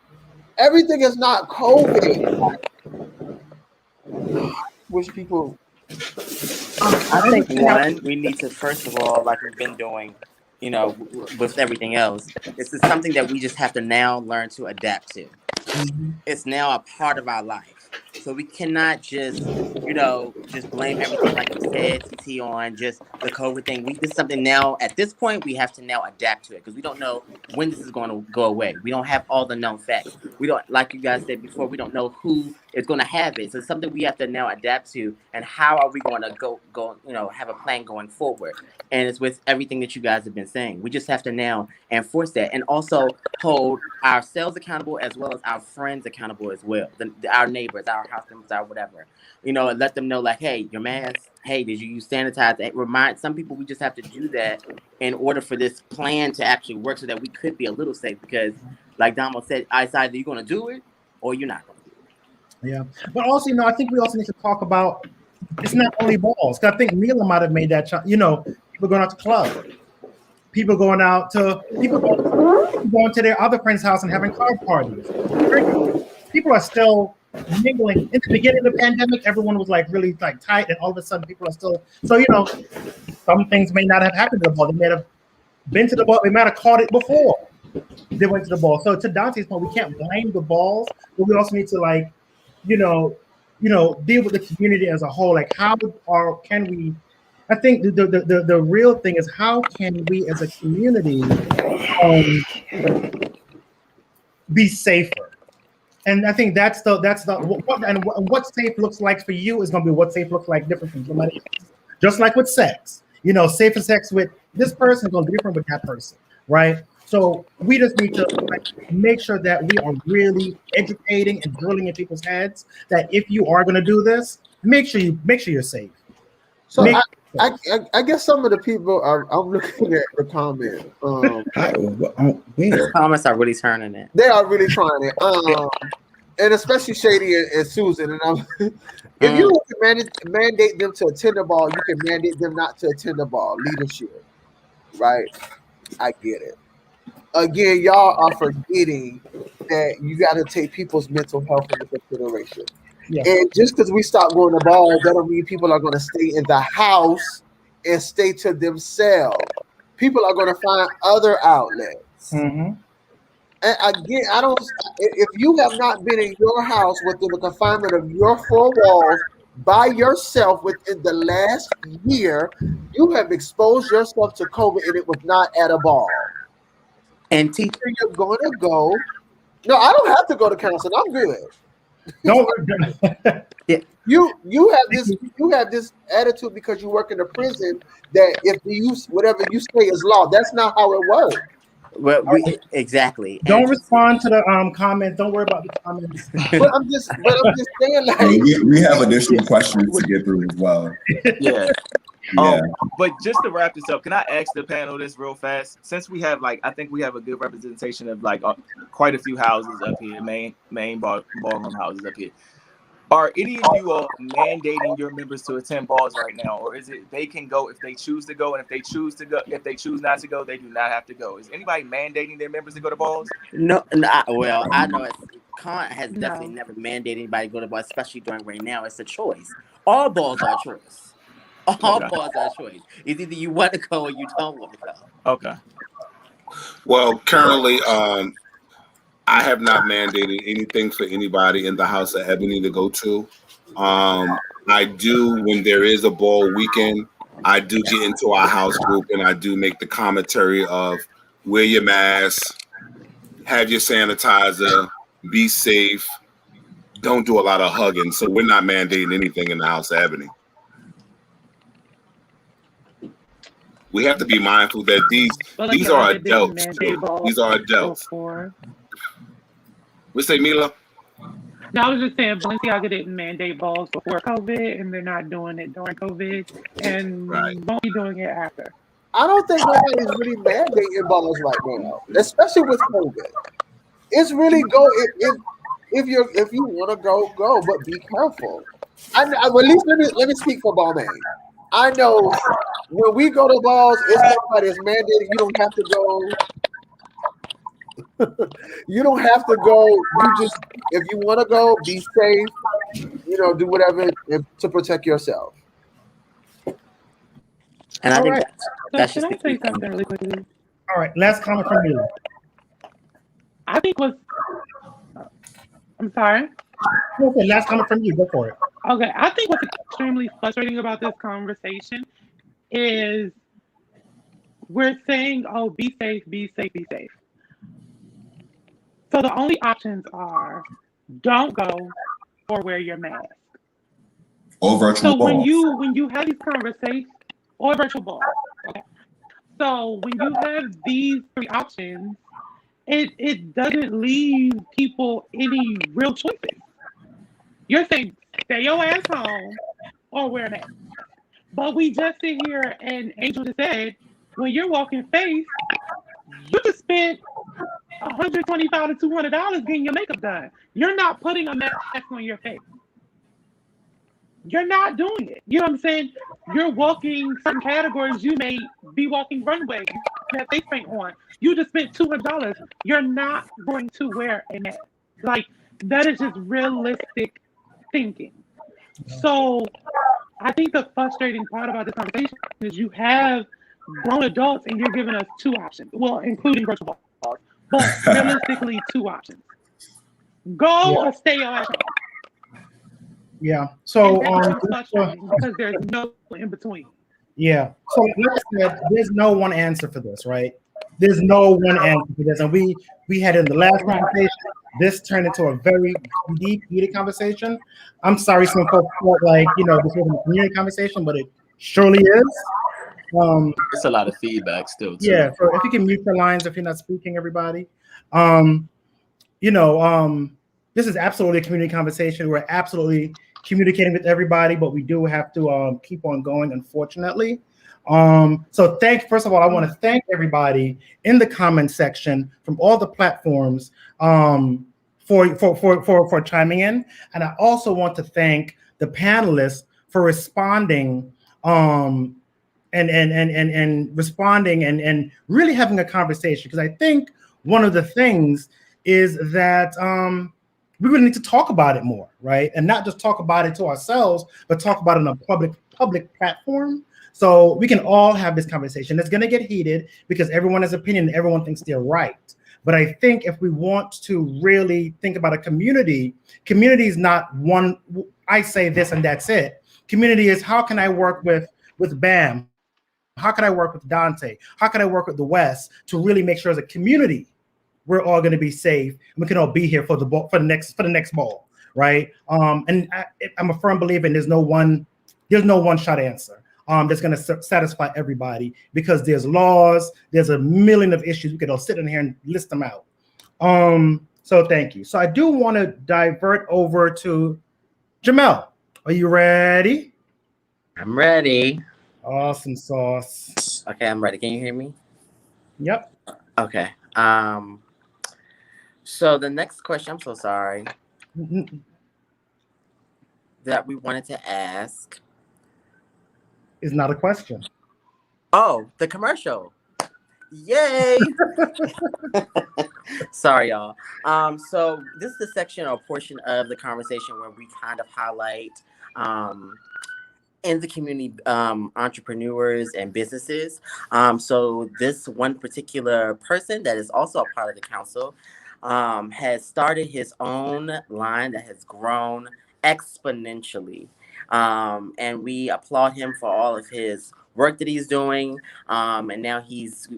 everything is not COVID. Wish people... I think we need to, first of all, like we've been doing, you know, with everything else, this is something that we just have to now learn to adapt to. It's now a part of our life. So we cannot just, you know, just blame everything, like you said, TT, on just the COVID thing. This is something now, at this point, we have to now adapt to it because we don't know when this is going to go away. We don't have all the known facts. We don't, like you guys said before, we don't know who is going to have it. So it's something we have to now adapt to, and how are we going to go, you know, have a plan going forward. And it's with everything that you guys have been saying. We just have to now enforce that, and also hold ourselves accountable as well as our friends accountable as well. Our neighbors, our house members, our whatever. You know, and let them know, like, hey, your mask, hey, did you use sanitizer? Remind some people we just have to do that in order for this plan to actually work so that we could be a little safe. Because, like Damo said, it's either you're going to do it or you're not going to do it. Yeah. But also, you know, I think we also need to talk about, it's not only balls. I think Mila might have made that, you know, people going out to club, people going to their other friend's house and having card parties. People are still mingling. In the beginning of the pandemic, everyone was like really like tight, and all of a sudden people are still. So, you know, some things may not have happened to the ball. They may have been to the ball. They might have caught it before they went to the ball. So to Dante's point, we can't blame the balls, but we also need to, like, you know, deal with the community as a whole. Like, can we? I think the real thing is, how can we as a community be safer? And I think what safe looks like for you is going to be what safe looks like different from somebody else. Just like with sex, safer sex with this person is going to be different with that person, right? So we just need to make sure that we are really educating and drilling in people's heads that if you are going to do this, make sure you're safe. So I guess some of the people I'm looking at the comment. The comments are really turning it. They are really trying it. And especially Shady and Susan. And if you mandate them to attend a ball, you can mandate them not to attend a ball. Leadership, right? I get it. Again, y'all are forgetting that you got to take people's mental health into consideration. Yeah. And just because we stop going to bars, that don't mean people are going to stay in the house and stay to themselves. People are going to find other outlets. Mm-hmm. And again, if you have not been in your house within the confinement of your four walls by yourself within the last year, you have exposed yourself to COVID and it was not at a bar. And teacher, you're going to go. No, I don't have to go to counseling. I'm good. No, yeah. You have this attitude because you work in a prison that if you whatever you say is law. That's not how it works. Well, exactly. Don't respond to the comment. Don't worry about the comments. but I'm just saying, like we have additional questions to get through as well. Yeah. Yeah. But just to wrap this up, can I ask the panel this real fast? Since we have I think we have a good representation of quite a few houses up here, main ballroom houses up here. Are any of you all mandating your members to attend balls right now, or is it they can go if they choose to go, and if they choose not to go, they do not have to go? Is anybody mandating their members to go to balls? No. Well, I know Con has definitely never mandated anybody to go to balls, especially during right now. It's a choice. All balls are a choice. All balls are a choice. It's either you want to go or you don't want to go. Okay. Well, currently, I have not mandated anything for anybody in the House of Ebony to go to. I do, when there is a ball weekend, I do get into our house group and I do make the commentary of wear your mask, have your sanitizer, be safe, don't do a lot of hugging. So we're not mandating anything in the House of Ebony. We have to be mindful that these are adults too. These are adults. What say, Mila? No, I was just saying Balenciaga didn't mandate balls before COVID, and they're not doing it during COVID, and won't be doing it after. I don't think nobody's really mandating balls right now, especially with COVID. It's really if you want to go, but be careful. Well, at least let me speak for Balmain. I know when we go to balls, it's nobody is mandated. You don't have to go. You don't have to go. You just, if you want to go, be safe. Do whatever to protect yourself. And I think that's can I say something really quickly? All right, last comment from you. I think I'm sorry. Okay, last comment from you. Go for it. Okay, I think what's extremely frustrating about this conversation is we're saying, "Oh, be safe, be safe, be safe." So the only options are don't go or wear your mask. Or virtual balls. when you have these conversations, or virtual balls. Okay. So when you have these three options, it doesn't leave people any real choices. You're saying stay your ass home or wear a mask. But we just sit here and Angel just said, when you're walking face, you just spent $125 to $200 getting your makeup done. You're not putting a mask on your face. You're not doing it. You know what I'm saying? You're walking certain categories. You may be walking runway. You have face paint on. You just spent $200. You're not going to wear a mask. Like, that is just realistic thinking. So I think the frustrating part about this conversation is you have grown adults and you're giving us two options. Well, including virtual balls. But realistically, two options. Go or stay at home. Yeah. So because there's no in between. Yeah. So like I said, there's no one answer for this, right? There's no one answer for this. And we had in the last conversation, this turned into a very deep, heated conversation. I'm sorry some folks felt like, this wasn't a community conversation, but Surely is. It's a lot of feedback still too. Yeah, so if you can mute your lines if you're not speaking, everybody. You know, this is absolutely a community conversation. We're absolutely communicating with everybody, but we do have to keep on going, unfortunately. So first of all, I want to thank everybody in the comment section from all the platforms for chiming in. And I also want to thank the panelists for responding and responding and really having a conversation, because I think one of the things is that we really need to talk about it more, right? And not just talk about it to ourselves, but talk about it on a public platform. So we can all have this conversation. It's going to get heated because everyone has opinion, everyone thinks they're right. But I think if we want to really think about a community is not one, I say this and that's it. Community is, how can I work with Bam? How can I work with Dante? How can I work with the West to really make sure as a community we're all going to be safe and we can all be here for the next ball, right? And I'm a firm believer in there's no one shot answer that's going to satisfy everybody, because there's laws, there's a million of issues. We could all sit in here and list them out. So thank you. So I do want to divert over to Jamel. Are you ready? I'm ready. Awesome sauce. Okay, I'm ready. Can you hear me? Yep. Okay. So the next question, I'm so sorry, that we wanted to ask is not a question. Oh, the commercial. Yay! Sorry, y'all. So this is the section or portion of the conversation where we kind of highlight in the community entrepreneurs and businesses. So this one particular person that is also a part of the council has started his own line that has grown exponentially. And we applaud him for all of his work that he's doing. And now he's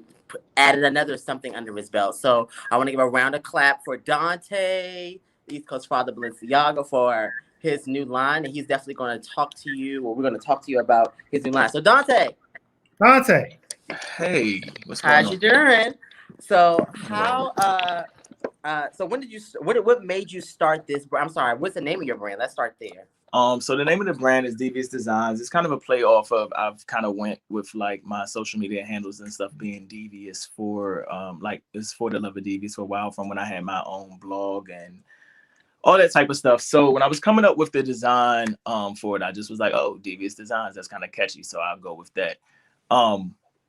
added another something under his belt. So I want to give a round of clap for Dante, East Coast Father Balenciaga, for his new line. And he's definitely going to talk to you, or we're going to talk to you about his new line. So Dante. Hey, what's going on? How's you doing? So so when did you, what made you start this? I'm sorry, what's the name of your brand? Let's start there. So the name of the brand is Devious Designs. It's kind of a play off of, I've kind of went with like my social media handles and stuff being devious for like it's for the love of devious for a while, from when I had my own blog and all that type of stuff. So when I was coming up with the design for it, I just was like, oh, Devious Designs, that's kind of catchy, so I'll go with that.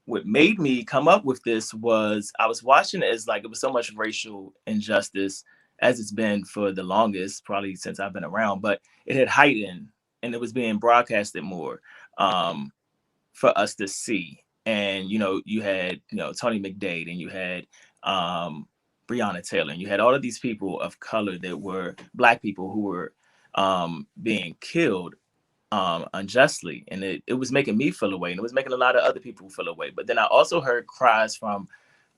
What made me come up with this was I was watching it as like it was so much racial injustice, as it's been for the longest, probably since I've been around, but it had heightened and it was being broadcasted more for us to see. And, you know, you had, you know, Tony McDade, and you had Breonna Taylor, and you had all of these people of color that were Black people who were being killed unjustly. And it was making me feel away, and it was making a lot of other people feel away. But then I also heard cries from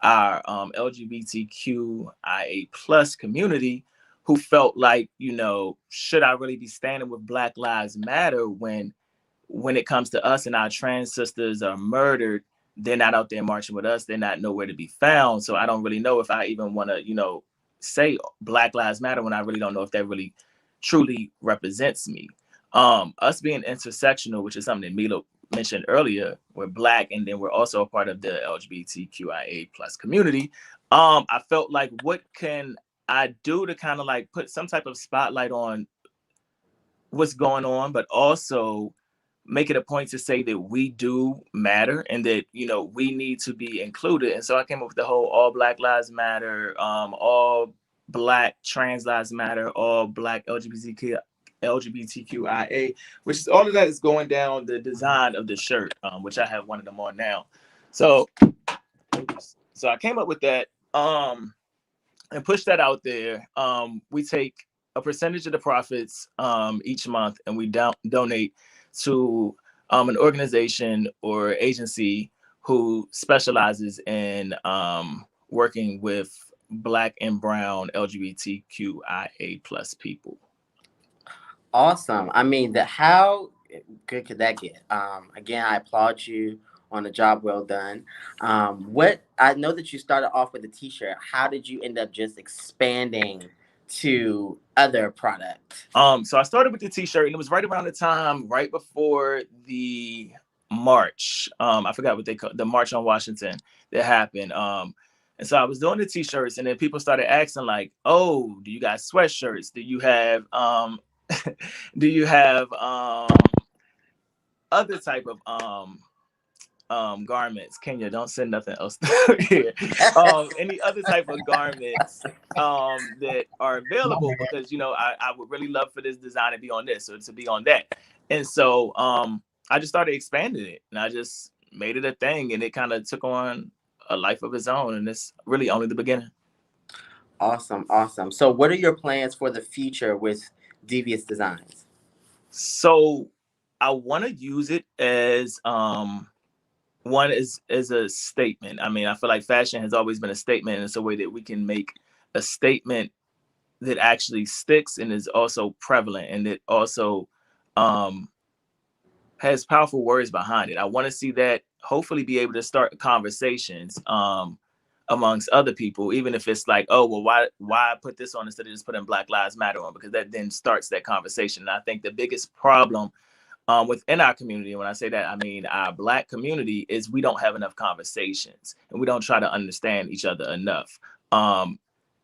our LGBTQIA plus community who felt like, you know, should I really be standing with Black Lives Matter when it comes to us and our trans sisters are murdered? They're not out there marching with us. They're not nowhere to be found. So I don't really know if I even want to, you know, say Black Lives Matter when I really don't know if that really truly represents me. Us being intersectional, which is something that Milo mentioned earlier, we're Black, and then we're also a part of the LGBTQIA plus community. I felt like, what can I do to kind of like put some type of spotlight on what's going on, but also make it a point to say that we do matter and that, you know, we need to be included. And so I came up with the whole all Black Lives Matter, all Black trans lives matter, all Black LGBTQIA, which is all of that is going down the design of the shirt, which I have one of them on now. So I came up with that and pushed that out there. We take a percentage of the profits each month, and we donate to an organization or agency who specializes in working with Black and brown LGBTQIA plus people. Awesome. I mean, how good could that get? Again, I applaud you on a job well done. What I know that you started off with a t-shirt. How did you end up just expanding to other products? So I started with the t-shirt, and it was right around the time, right before the march. I forgot what they call the March on Washington that happened. And so I was doing the t-shirts, and then people started asking, like, "Oh, do you got sweatshirts? Do you have do you have other type of garments?" Kenya, don't send nothing else here. Any other type of garments that are available, because I would really love for this design to be on this or to be on that. And so I just started expanding it, and I just made it a thing, and it kind of took on a life of its own, and it's really only the beginning. Awesome. So what are your plans for the future with Devious Designs? So I want to use it as one is a statement. I mean, I feel like fashion has always been a statement, and it's a way that we can make a statement that actually sticks and is also prevalent, and it also has powerful words behind it. I want to see that hopefully be able to start conversations amongst other people, even if it's like, oh, well, why put this on instead of just putting Black Lives Matter on? Because that then starts that conversation. And I think the biggest problem within our community, when I say that, I mean our Black community, is we don't have enough conversations, and we don't try to understand each other enough.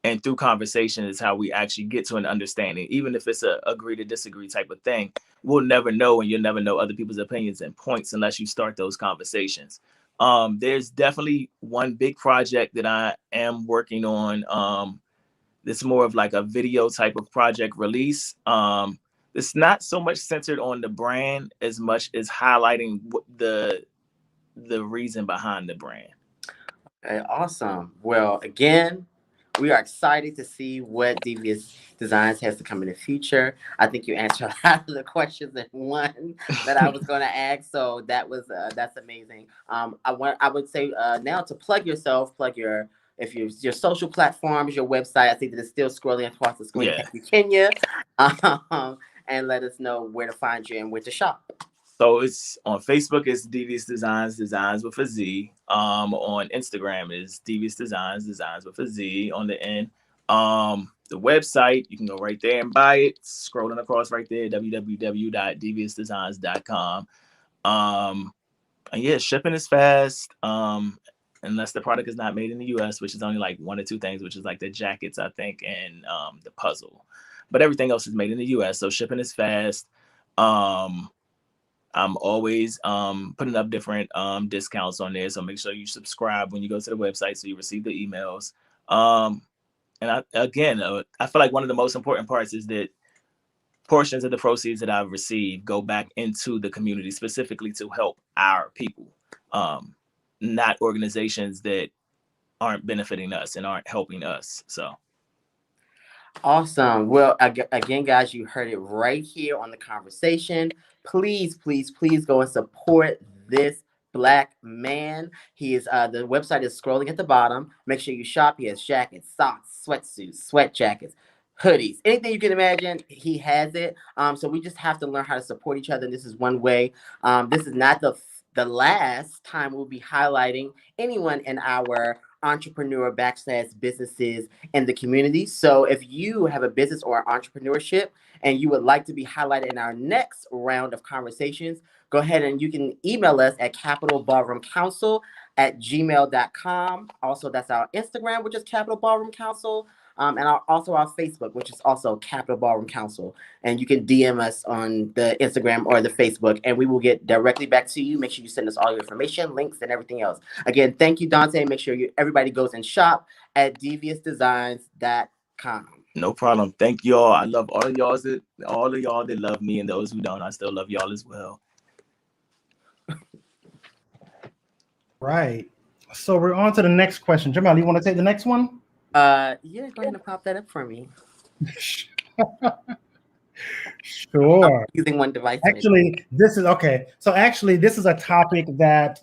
And through conversation is how we actually get to an understanding. Even if it's a agree to disagree type of thing, we'll never know, and you'll never know other people's opinions and points unless you start those conversations. There's definitely one big project that I am working on. It's more of like a video type of project release. It's not so much centered on the brand as much as highlighting the reason behind the brand. Okay, awesome. Well, again, we are excited to see what Devious Designs has to come in the future. I think you answered a lot of the questions in one that I was going to ask. So that's amazing. I would say now to plug yourself, your social platforms, your website. I think that it's still scrolling across the screen. Yeah. Thank you, Kenya. And let us know where to find you and where to shop. So it's on Facebook, it's Devious Designs with a Z. On Instagram is Devious Designs with a Z on the end. The website, you can go right there and buy it. Scrolling across right there, www.deviousdesigns.com. And yeah, shipping is fast. Unless the product is not made in the US, which is only like one or two things, which is like the jackets, I think, and the puzzle. But everything else is made in the US, so shipping is fast. I'm always putting up different discounts on there, so make sure you subscribe when you go to the website so you receive the emails. And I feel like one of the most important parts is that portions of the proceeds that I've received go back into the community, specifically to help our people, not organizations that aren't benefiting us and aren't helping us. So. Awesome. Well, again, guys, you heard it right here on The Conversation. Please go and support this Black man. He is the website is scrolling at the bottom. Make sure you shop. He has jackets, socks, sweatsuits, sweat jackets, hoodies, anything you can imagine, he has it. So we just have to learn how to support each other. And this is one way. This is not the last time we'll be highlighting anyone in our entrepreneur / businesses in the community. So if you have a business or entrepreneurship and you would like to be highlighted in our next round of conversations, go ahead and you can email us at capitalballroomcouncil@gmail.com. Also, that's our Instagram, which is Capital Ballroom Council. And also our Facebook, which is also Capital Ballroom Council. And you can DM us on the Instagram or the Facebook, and we will get directly back to you. Make sure you send us all your information, links, and everything else. Again, thank you, Dante. Make sure everybody goes and shop at deviousdesigns.com. No problem. Thank y'all. I love all of y'all that love me, and those who don't, I still love y'all as well. Right. So we're on to the next question. Jamal, you want to take the next one? Yeah, go ahead and pop that up for me. Sure. I'm using one device. Actually, this is okay. So actually, this is a topic that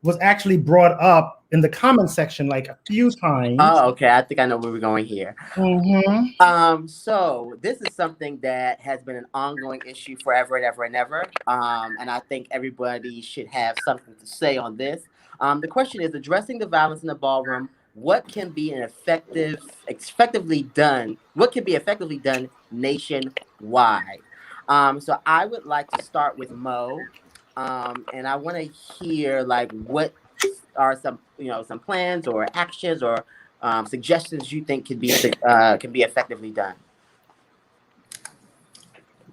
was actually brought up in the comment section like a few times. Oh, okay. I think I know where we're going here. Mm-hmm. So this is something that has been an ongoing issue forever and ever and ever. And I think everybody should have something to say on this. The question is addressing the violence in the ballroom. What can be effectively done? What can be effectively done nationwide? So I would like to start with Mo, and I want to hear like what are some some plans or actions or suggestions you think can be effectively done.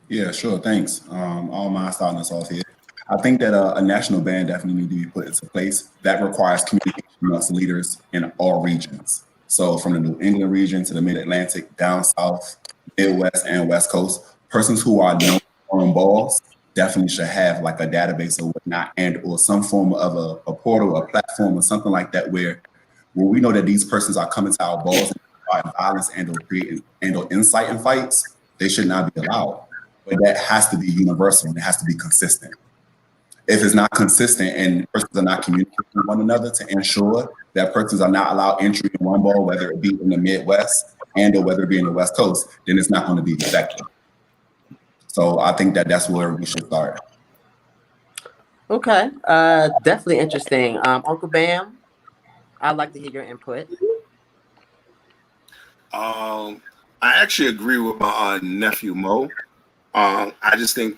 Yeah, sure. Thanks. All mine starting us off here. I think that a national ban definitely need to be put into place. That requires communication amongst leaders in all regions. So from the New England region to the Mid-Atlantic, down south, Midwest, and West Coast, persons who are known on balls definitely should have like a database or whatnot, and or some form of a portal, a platform, or something like that, where we know that these persons are coming to our balls and starting violence and or creating and or inciting fights. They should not be allowed. But that has to be universal and it has to be consistent. If it's not consistent and persons are not communicating with one another to ensure that persons are not allowed entry in one ball, whether it be in the Midwest and or whether it be in the West Coast, then it's not going to be effective. So I think that that's where we should start. Okay, definitely interesting. Uncle Bam, I'd like to hear your input. I actually agree with my nephew Mo. I just think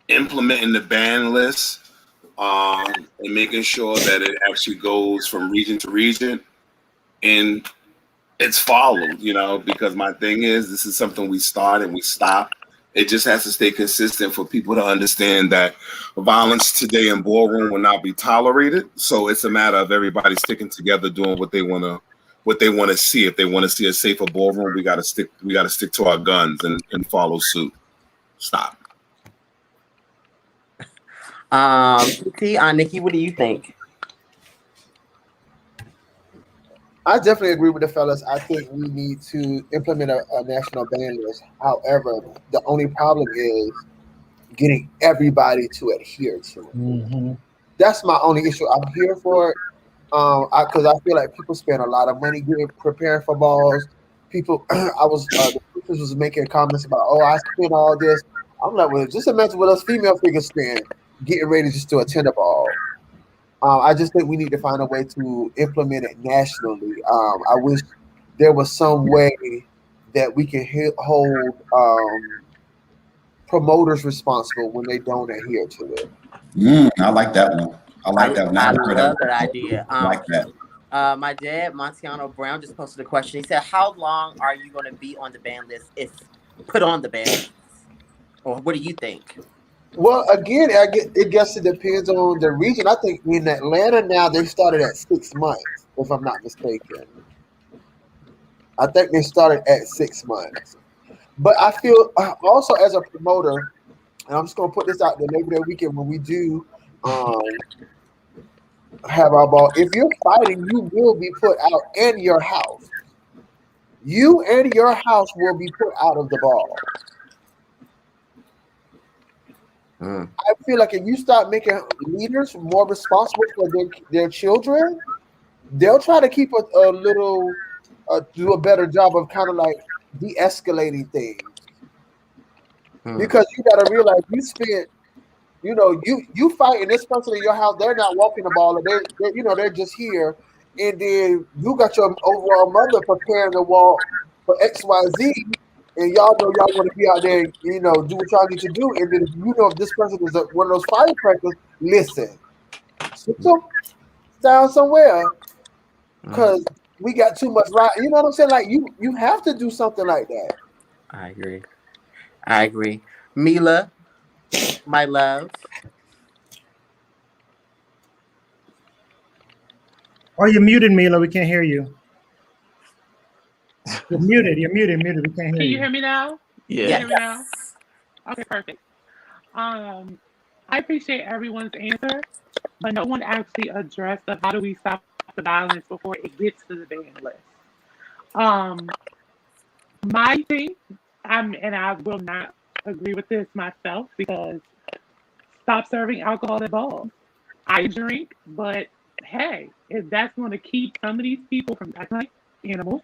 implementing the ban list and making sure that it actually goes from region to region and it's followed, because my thing is this is something we start and we stop. It just has to stay consistent for people to understand that violence today in ballroom will not be tolerated. So it's a matter of everybody sticking together, doing what they want to see. If they want to see a safer ballroom, we got to stick to our guns and follow suit. Stop. Nikki, what do you think? I definitely agree with the fellas. I think we need to implement a national ban list. However, the only problem is getting everybody to adhere to it. Mm-hmm. That's my only issue. I'm here for it because I feel like people spend a lot of money preparing for balls. People, the teachers was making comments about, oh, I spent all this. I'm like, well, just imagine what us female figures spend getting ready just to attend a ball. I just think we need to find a way to implement it nationally. I wish there was some way that we can hold promoters responsible when they don't adhere to it. I like that one. I like that one. I love that idea. I like that. My dad, Montiano Brown, just posted a question. He said, how long are you going to be on the ban list if put on the ban list? Or what do you think? Well, again, it guess it depends on the region. I think in Atlanta now they started at 6 months, if I'm not mistaken. I think they started at 6 months. But I feel also as a promoter, and I'm just gonna put this out there, Labor Day weekend when we do have our ball. If you're fighting, you will be put out in your house. You and your house will be put out of the ball. I feel like if you start making leaders more responsible for their children, they'll try to keep a little, do a better job of kind of like de-escalating things. Because you got to realize you spent, you fighting this person in your house. They're not walking the ball, or they're just here, and then you got your overall mother preparing the wall for XYZ. And y'all know y'all want to be out there, do what y'all need to do. And then if this person is one of those firecrackers, listen, sit down somewhere because we got too much right. You know what I'm saying? Like you have to do something like that. I agree. Mila, my love. Oh, you're muted, Mila. We can't hear you. You're muted. We can't hear you. Can you hear me now? Yeah. Can you hear me now? Okay, perfect. I appreciate everyone's answer, but no one actually addressed how do we stop the violence before it gets to the ban list. My thing, and I will not agree with this myself because stop serving alcohol at balls. I drink, but hey, if that's going to keep some of these people from acting like animals,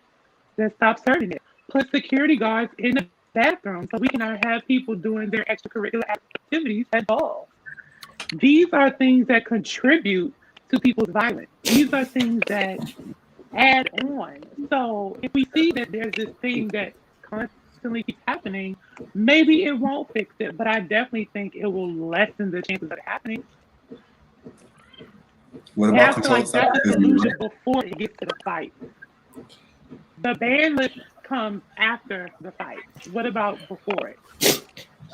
then stop serving it. Put security guards in the bathroom so we can have people doing their extracurricular activities at balls. These are things that contribute to people's violence. These are things that add on. So if we see that there's this thing that constantly keeps happening, maybe it won't fix it, but I definitely think it will lessen the chances of it happening. What And about I feel controlled like that's a substances? solution before it gets to the fight. The ban list comes after the fight. What about before it?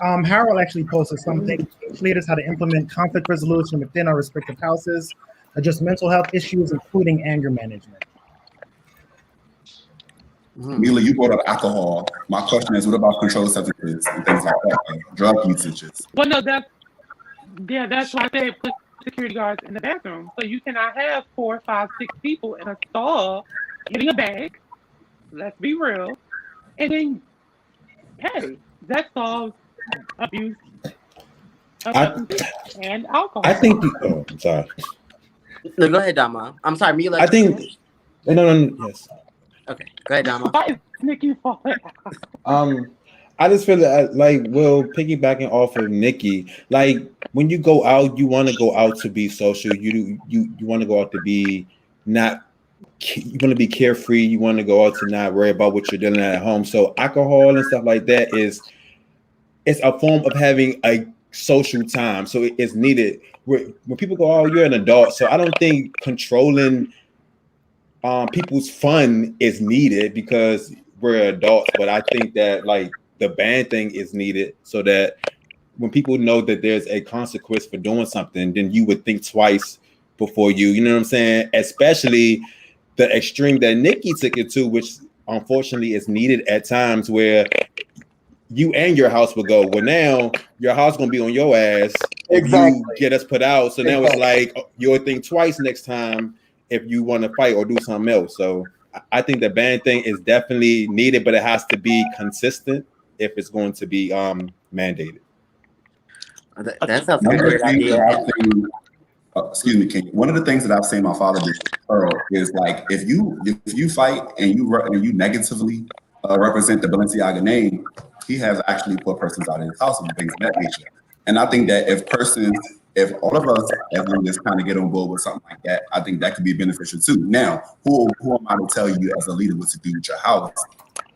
Harold actually posted something. Teach leaders how to implement conflict resolution within our respective houses, address mental health issues, including anger management. Mila, you brought up alcohol. My question is, what about controlled substances and things like that, like drug usages? Well, no, that's why I said put security guards in the bathroom. So you cannot have 4, 5, 6 people in a stall getting a bag. Let's be real. And then, hey, that solves abuse of substances and alcohol. I think. I'm sorry. No, go ahead, Dama. I'm sorry, Mila. I think. No. Yes. Okay, go ahead, Dama. Why is Nikki falling out? I just feel that, like, well, piggybacking off of Nikki, like when you go out, you want to go out to be social. You want to go out to be not. You want to be carefree. You want to go out to not worry about what you're doing at home. So alcohol and stuff like that it's a form of having a social time. So it's needed. When people go, oh, you're an adult. So I don't think controlling people's fun is needed because we're adults. But I think that like the ban thing is needed so that when people know that there's a consequence for doing something, then you would think twice before you know what I'm saying? Especially the extreme that Nikki took it to, which unfortunately is needed at times where you and your house will go, well, now your house gonna be on your ass if you get us put out. So now it's like you'll think twice next time if you want to fight or do something else. So I think the ban thing is definitely needed, but it has to be consistent if it's going to be mandated. That sounds like a great idea. Excuse me, King. One of the things that I've seen my father do is like if you fight and you negatively represent the Balenciaga name, he has actually put persons out of his house and things of that nature. And I think that if all of us as leaders kind of get on board with something like that, I think that could be beneficial too. Now, who am I to tell you as a leader what to do with your house?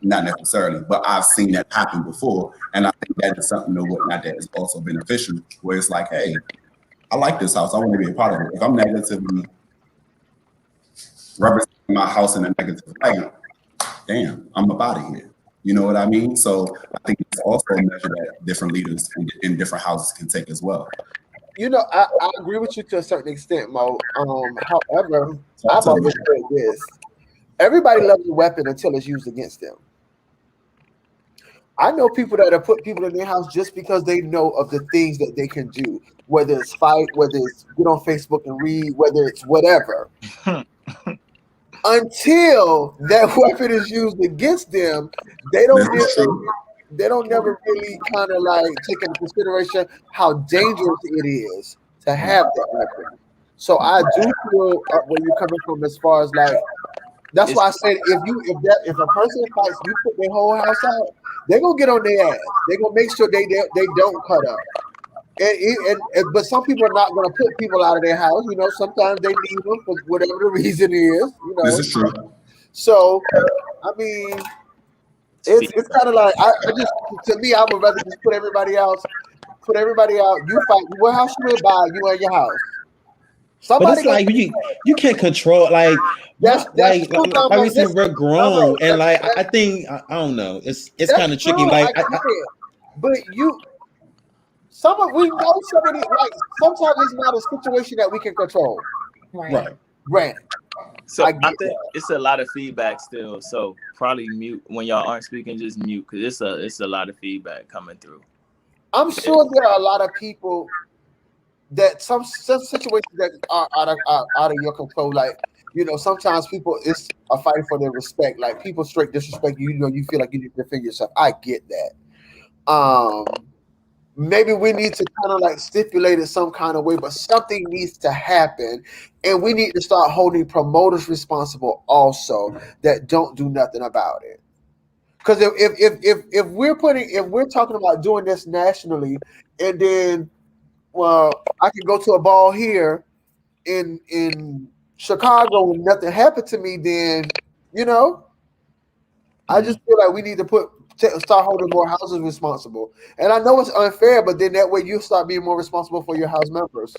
Not necessarily, but I've seen that happen before, and I think that is something or whatnot that is also beneficial. Where it's like, hey, I like this house. I want to be a part of it. If I'm negatively representing my house in a negative light, damn, I'm up out of here. You know what I mean? So I think it's also a measure that different leaders in different houses can take as well. You know, I agree with you to a certain extent, Mo. However, I've always said this. Everybody loves a weapon until it's used against them. I know people that have put people in their house just because they know of the things that they can do, whether it's fight, whether it's get on Facebook and read, whether it's whatever. Until that weapon is used against them, they don't never really kind of like take into consideration how dangerous it is to have that weapon. So I do feel where you're coming from as far as like, that's why I said if a person fights, you put their whole house out, they're gonna get on their ass. They're gonna make sure they don't cut up. But some people are not gonna put people out of their house. You know, sometimes they leave them for whatever the reason is. You know, this is true. So I mean, it's kind of like to me, I would rather just put everybody out. You fight. What house you in by? You and your house. Somebody but it's like you can't control like that's like we said we're grown and like I think I don't know it's kind of tricky like but we know some of these like sometimes it's not a situation that we can control. Right. So I think it's a lot of feedback still. So probably mute when y'all aren't speaking. Just mute because it's a lot of feedback coming through. I'm sure there are a lot of people that some situations that are out of your control, like you know, sometimes people it's a fight for their respect. Like people straight disrespect you. You know, you feel like you need to defend yourself. I get that. maybe we need to kind of like stipulate it some kind of way, but something needs to happen, and we need to start holding promoters responsible also that don't do nothing about it. Because if we're talking about doing this nationally, and then I can go to a ball here in Chicago and nothing happened to me, then you know I just feel like we need to start holding more houses responsible. And I know it's unfair, but then that way you start being more responsible for your house members.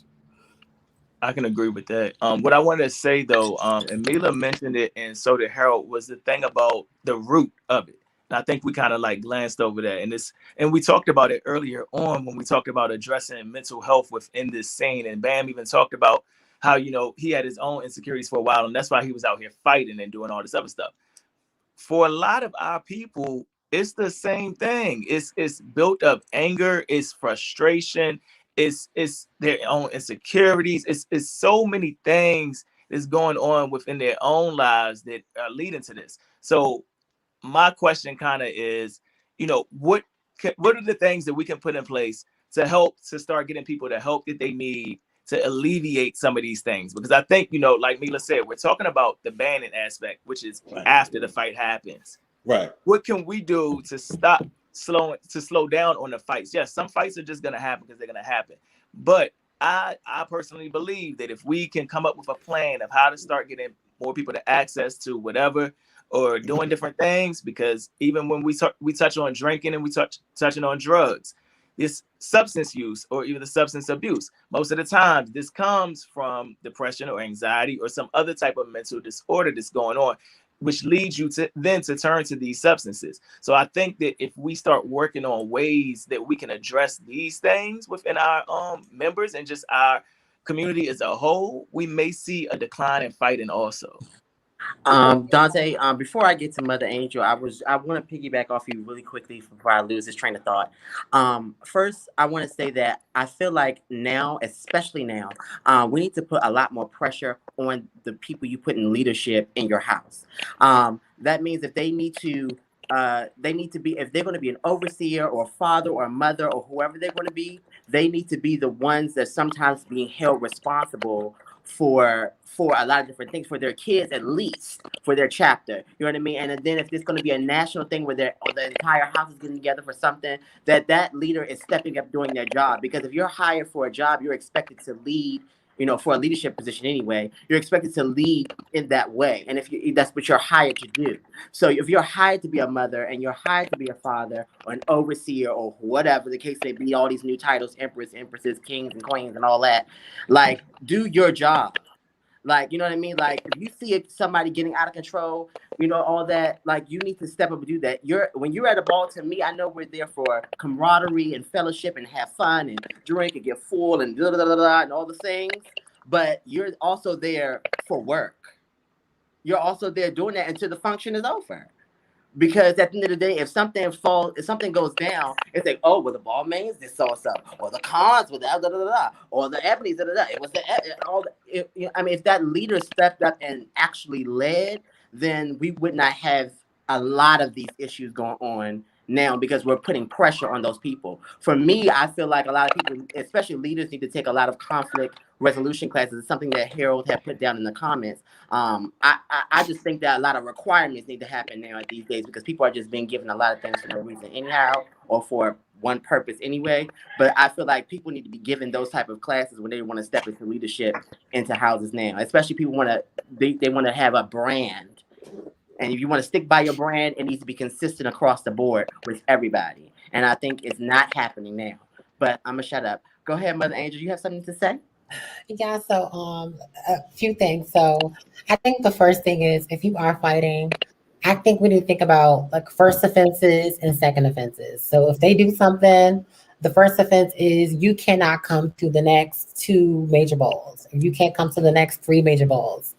I can agree with that. What I wanted to say though, and Mila mentioned it, and so did Harold, was the thing about the root of it. And I think we kind of like glanced over that, and we talked about it earlier on when we talked about addressing mental health within this scene. And Bam even talked about how he had his own insecurities for a while, and that's why he was out here fighting and doing all this other stuff. For a lot of our people, it's the same thing. It's built up anger, it's frustration, it's their own insecurities. It's so many things that's going on within their own lives that are leading to this. So my question kind of is, what are the things that we can put in place to help to start getting people the help that they need to alleviate some of these things? Because I think, like Mila said, we're talking about the banning aspect, which is after the fight happens. Right. What can we do to slow down on the fights? Yes, some fights are just going to happen because they're going to happen. But I personally believe that if we can come up with a plan of how to start getting more people to access to whatever, or doing different things, because even when we touch on drinking and we touching on drugs, this substance use or even the substance abuse, most of the time this comes from depression or anxiety or some other type of mental disorder that's going on, which leads you to turn to these substances. So I think that if we start working on ways that we can address these things within our members and just our community as a whole, we may see a decline in fighting also. Dante, before I get to Mother Angel, I want to piggyback off you really quickly before I lose this train of thought. First, I want to say that I feel like now, especially now, we need to put a lot more pressure on the people you put in leadership in your house. That means if they need to be, if they're going to be an overseer or a father or a mother or whoever they're going to be, they need to be the ones that sometimes being held responsible for a lot of different things, for their kids, at least for their chapter, you know what I mean? And then if there's going to be a national thing where the entire house is getting together for something, that leader is stepping up doing their job. Because if you're hired for a job, you're expected to lead, for a leadership position anyway, you're expected to lead in that way. And that's what you're hired to do. So if you're hired to be a mother and you're hired to be a father or an overseer or whatever the case may be, all these new titles, empress, empresses, kings and queens and all that, like, do your job. Like, you know what I mean? Like, if you see somebody getting out of control, all that, like, you need to step up and do that. When you're at a ball, to me, I know we're there for camaraderie and fellowship and have fun and drink and get full and and all the things. But you're also there for work. You're also there doing that until the function is over. Because at the end of the day, if something goes down, it's like, oh, well, the ball mains did so and so, or the cons with that, or the ebonies, it was if that leader stepped up and actually led, then we would not have a lot of these issues going on now, because we're putting pressure on those people. For me, I feel like a lot of people, especially leaders, need to take a lot of conflict resolution classes. It's something that Harold had put down in the comments. I just think that a lot of requirements need to happen now these days, because people are just being given a lot of things for no reason anyhow, or for one purpose anyway. But I feel like people need to be given those type of classes when they want to step into leadership into houses now. Especially people want to have a brand. And if you want to stick by your brand, it needs to be consistent across the board with everybody. And I think it's not happening now. But I'm going to shut up. Go ahead, Mother Angel. You have something to say? Yeah, so a few things. So I think the first thing is, if you are fighting, I think we need to think about like first offenses and second offenses. So if they do something, the first offense is you cannot come to the next 2 major bowls. Or you can't come to the next 3 major bowls.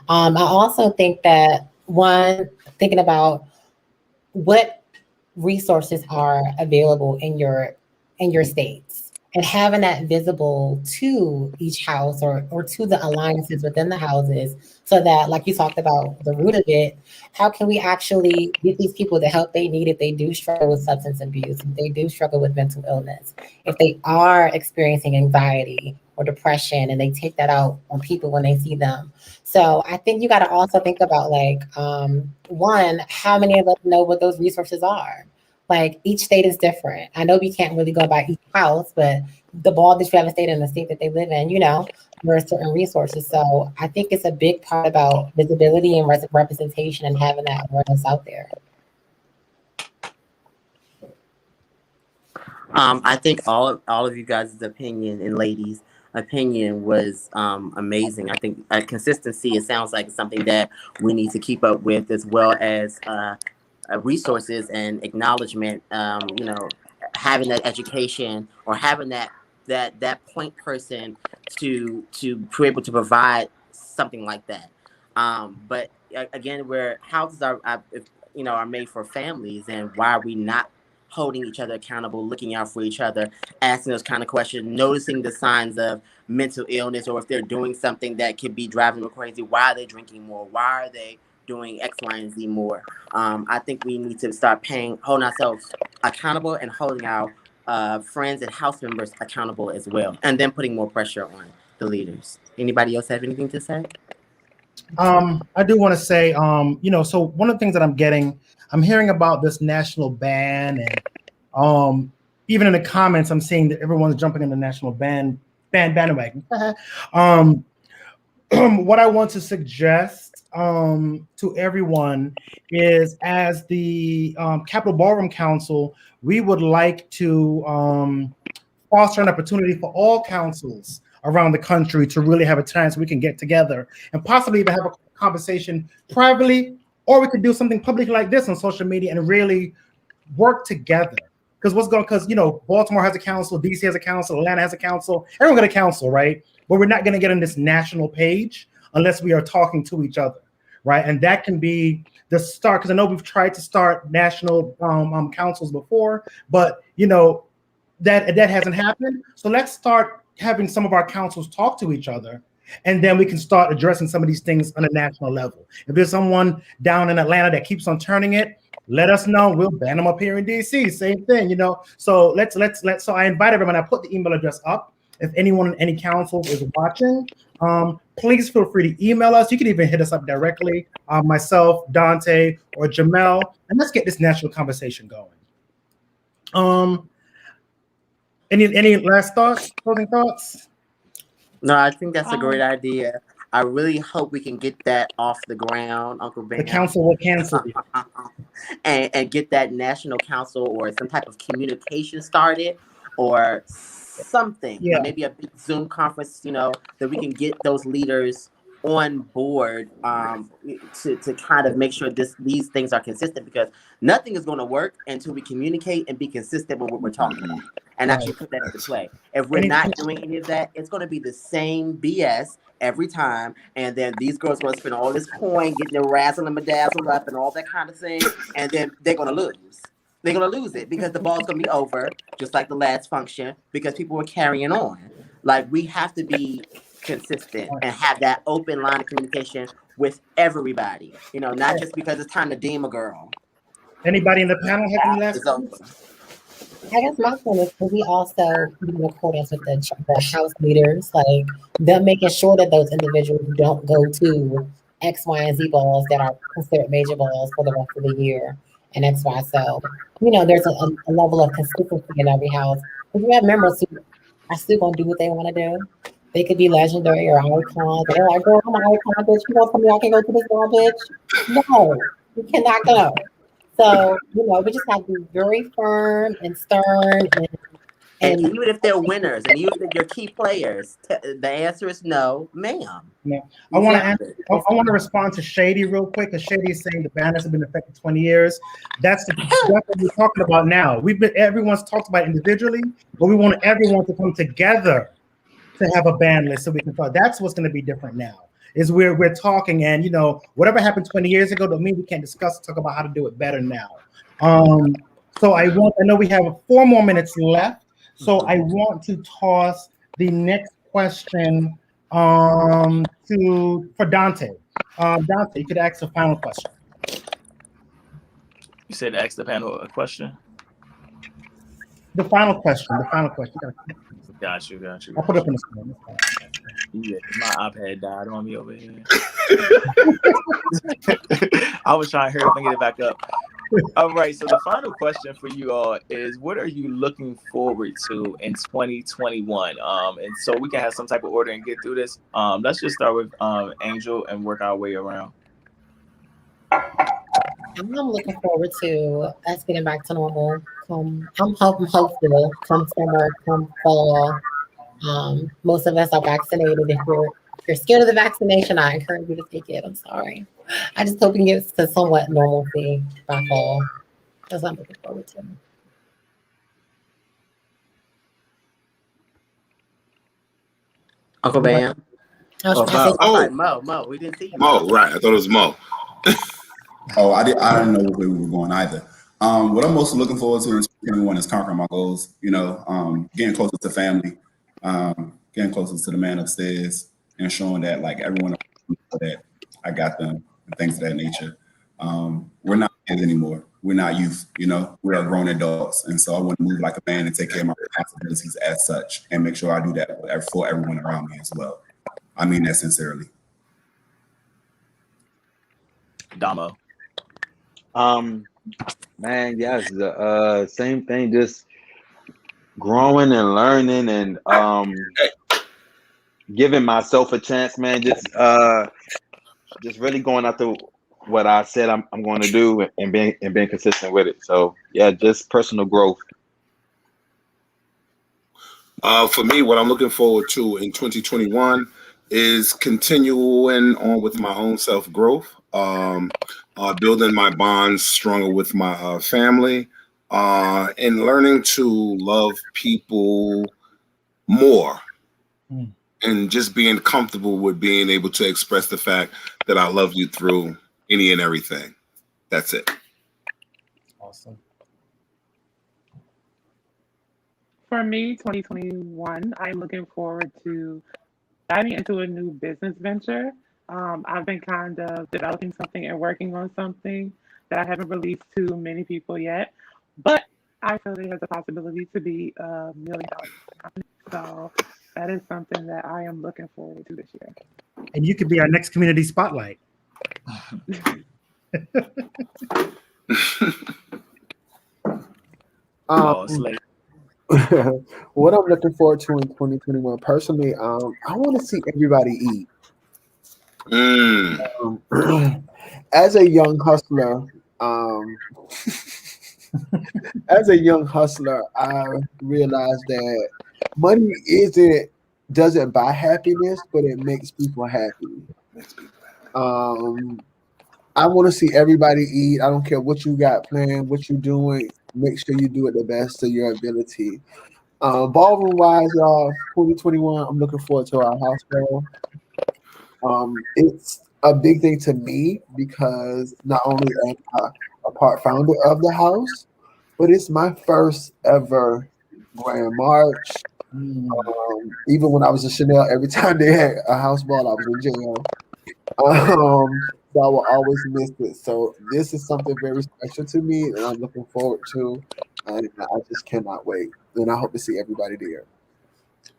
I also think that thinking about what resources are available in your states. and having that visible to each house or to the alliances within the houses, so that, like you talked about the root of it, how can we actually get these people the help they need if they do struggle with substance abuse, if they do struggle with mental illness, if they are experiencing anxiety or depression, and they take that out on people when they see them. So I think you got to also think about, like, one, how many of us know what those resources are? Like, each state is different. I know we can't really go by each house, but the ball that you have a state in the state that they live in, there are certain resources. So I think it's a big part about visibility and representation and having that awareness out there. I think all of you guys' opinion and ladies' opinion was amazing. I think consistency, it sounds like something that we need to keep up with, as well as resources and acknowledgement. Having that education, or having that point person to be able to provide something like that. But again, where houses are made for families, and why are we not holding each other accountable, looking out for each other, asking those kind of questions, noticing the signs of mental illness, or if they're doing something that could be driving them crazy? Why are they drinking more? Why are they doing X, Y, and Z more? I think we need to start holding ourselves accountable, and holding our friends and house members accountable as well, and then putting more pressure on the leaders. Anybody else have anything to say? I do want to say, so one of the things that I'm hearing about this national ban, and even in the comments, I'm seeing that everyone's jumping in the national bandwagon. What I want to suggest to everyone is, as the Capitol Ballroom Council, we would like to foster an opportunity for all councils around the country to really have a chance we can get together and possibly even have a conversation privately, or we could do something public like this on social media and really work together. Because Baltimore has a council, DC has a council, Atlanta has a council, everyone got a council, right? But we're not going to get on this national page unless we are talking to each other, right? And that can be the start, because I know we've tried to start national councils before, but that hasn't happened. So let's start having some of our councils talk to each other, and then we can start addressing some of these things on a national level. If there's someone down in Atlanta that keeps on turning it, let us know. We'll ban them up here in DC. Same thing, So let's. So I invite everyone. I put the email address up. If anyone in any council is watching, please feel free to email us. You can even hit us up directly, myself, Dante, or Jamel, and let's get this national conversation going. Any last thoughts, closing thoughts? No, I think that's a great idea. I really hope we can get that off the ground, Uncle Ben. The council will cancel and get that national council or some type of communication started, or something. Yeah. Maybe a big Zoom conference, that we can get those leaders on board to kind of make sure these things are consistent, because nothing is going to work until we communicate and be consistent with what we're talking about, and actually put that into play. If we're not doing any of that, it's going to be the same BS every time, and then these girls are going to spend all this coin getting their razzle and bedazzled up and all that kind of thing, and then they're going to lose. They're going to lose it, because the ball's going to be over, just like the last function, because people were carrying on. Like, we have to be consistent and have that open line of communication with everybody, not just because it's time to deem a girl. Anybody in the panel have any last comments? I guess my point is, we also be in accordance with the house leaders, like them making sure that those individuals don't go to X, Y, and Z balls that are considered major balls for the rest of the year, and X, Y. So, there's a level of consistency in every house. If you have members who are still going to do what they want to do, they could be legendary or icons. They're like, girl, I'm an icon, bitch. You gonna tell me I can go to this girl, bitch? No, you cannot go. So, we just have to be very firm and stern. And even if they're winners, and even if they're key players, the answer is no, ma'am. Yeah. I want to respond to Shady real quick, because Shady is saying the banners have been affected 20 years. That's what we're talking about now. Everyone's talked about individually, but we want everyone to come together to have a ban list so we can talk. That's what's going to be different now. Is we're talking, and whatever happened 20 years ago don't mean we can't talk about how to do it better now. So I know we have 4 more minutes left. So I want to toss the next question for Dante. Dante, you could ask the final question. You said ask the panel a question. The final question. Got you. I'll put it up on the screen. Yeah, my iPad died on me over here. I was trying to hurry up and get it back up. All right, so the final question for you all is, what are you looking forward to in 2021? And so we can have some type of order and get through this. Let's just start with Angel and work our way around. I'm looking forward to us getting back to normal. I'm hopeful come summer, come fall. Most of us are vaccinated. If you're scared of the vaccination, I encourage you to take it. I'm sorry. I just hope we can get to somewhat normalcy by fall. That's what I'm looking forward to. Uncle Bam. Mo. We didn't see you. Mo, right? I thought it was Mo. Oh, I didn't know where we were going either. What I'm most looking forward to in 2021 is conquering my goals. Getting closer to family, getting closer to the man upstairs, and showing that like everyone that I got them and things of that nature. We're not kids anymore. We're not youth. We are grown adults, and so I want to move like a man and take care of my responsibilities as such, and make sure I do that for everyone around me as well. I mean that sincerely. Damo. Man, yes, the same thing, just growing and learning and giving myself a chance, man. Just really going after what I said I'm going to do and being consistent with it. So yeah, just personal growth. For me, what I'm looking forward to in 2021 is continuing on with my own self-growth, building my bonds stronger with my family, and learning to love people more. And just being comfortable with being able to express the fact that I love you through any and everything. That's it. Awesome. For me, 2021, I'm looking forward to diving into a new business venture. I've been kind of developing something and working on something that I haven't released to many people yet, but I feel it has a possibility to be $1 million company. So that is something that I am looking forward to this year. And you could be our next community spotlight. What I'm looking forward to in 2021, personally, I want to see everybody eat. As a young hustler, I realized that money doesn't buy happiness, but it makes people happy. I want to see everybody eat. I don't care what you got planned, what you're doing. Make sure you do it the best of your ability. Ballroom wise, y'all, 2021, I'm looking forward to our house ball. It's a big thing to me because not only am I a part founder of the house, but it's my first ever grand march. Even when I was in Chanel, every time they had a house ball, I was in jail. So I will always miss it. So this is something very special to me, and I'm looking forward to, and I just cannot wait. And I hope to see everybody there.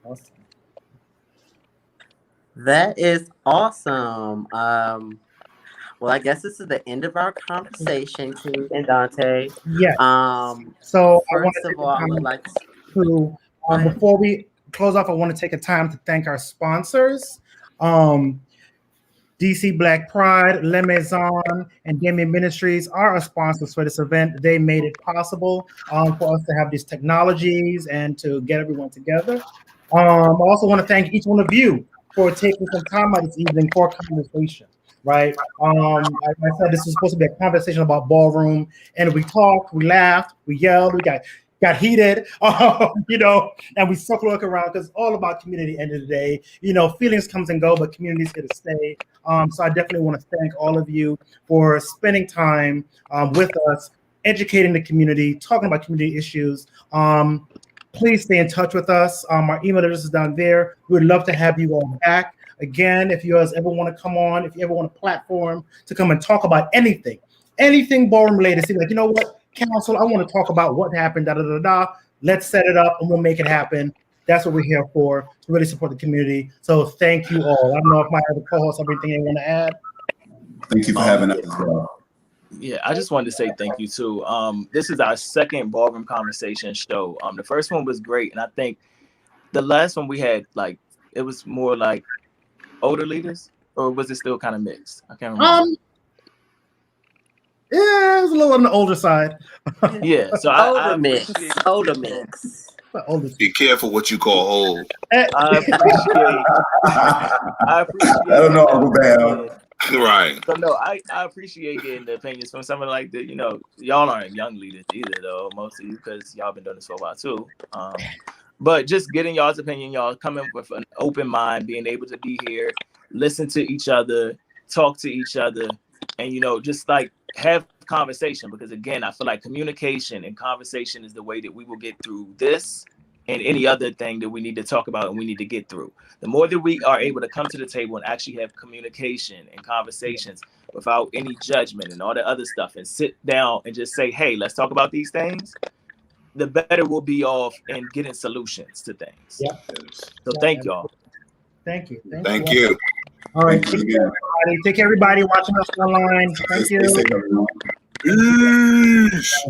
Awesome. That is awesome. Well, I guess this is the end of our conversation, King and Dante. Yes. So first of all, I would like to before we close off, I want to take a time to thank our sponsors. DC Black Pride, Le Maison, and Damien Ministries are our sponsors for this event. They made it possible for us to have these technologies and to get everyone together. I also want to thank each one of you for taking some time out this evening for conversation, right? Like I said, this is supposed to be a conversation about ballroom, and we talked, we laughed, we yelled, we got heated, and we circled around because it's all about community. End of the day, feelings comes and go, but community's here to stay. So I definitely want to thank all of you for spending time with us, educating the community, talking about community issues. please stay in touch with us. Our email address is down there. We would love to have you all back. Again, if you guys ever want to come on, if you ever want a platform to come and talk about anything ballroom related, see, like, you know what, council, I want to talk about what happened, da da da da. Let's set it up and we'll make it happen. That's what we're here for, to really support the community. So thank you all. I don't know if my other co-hosts have anything they want to add. Thank you for having us as well. Yeah, I just wanted to say thank you too. This is our second Ballroom Conversation show. The first one was great, and I think the last one we had, like, it was more like older leaders, or was it still kind of mixed? I can't remember. Yeah, it was a little on the older side. Yeah, so older mix. Be careful what you call old. I appreciate I don't know, Uncle Bam. Right. So no, I appreciate getting the opinions from someone like that. You know, y'all aren't young leaders either, though, most of you, because y'all been doing this for a while too. But just getting y'all's opinion, y'all coming with an open mind, being able to be here, listen to each other, talk to each other, and, you know, just like have conversation. Because again, I feel like communication and conversation is the way that we will get through this and any other thing that we need to talk about and we need to get through. The more that we are able to come to the table and actually have communication and conversations without any judgment and all the other stuff, and sit down and just say, hey, let's talk about these things, the better we'll be off in getting solutions to things. Yeah. So thank y'all. Thank you. Thank you. All right. Take care, everybody. Take care, everybody watching us online. Thank you. Peace.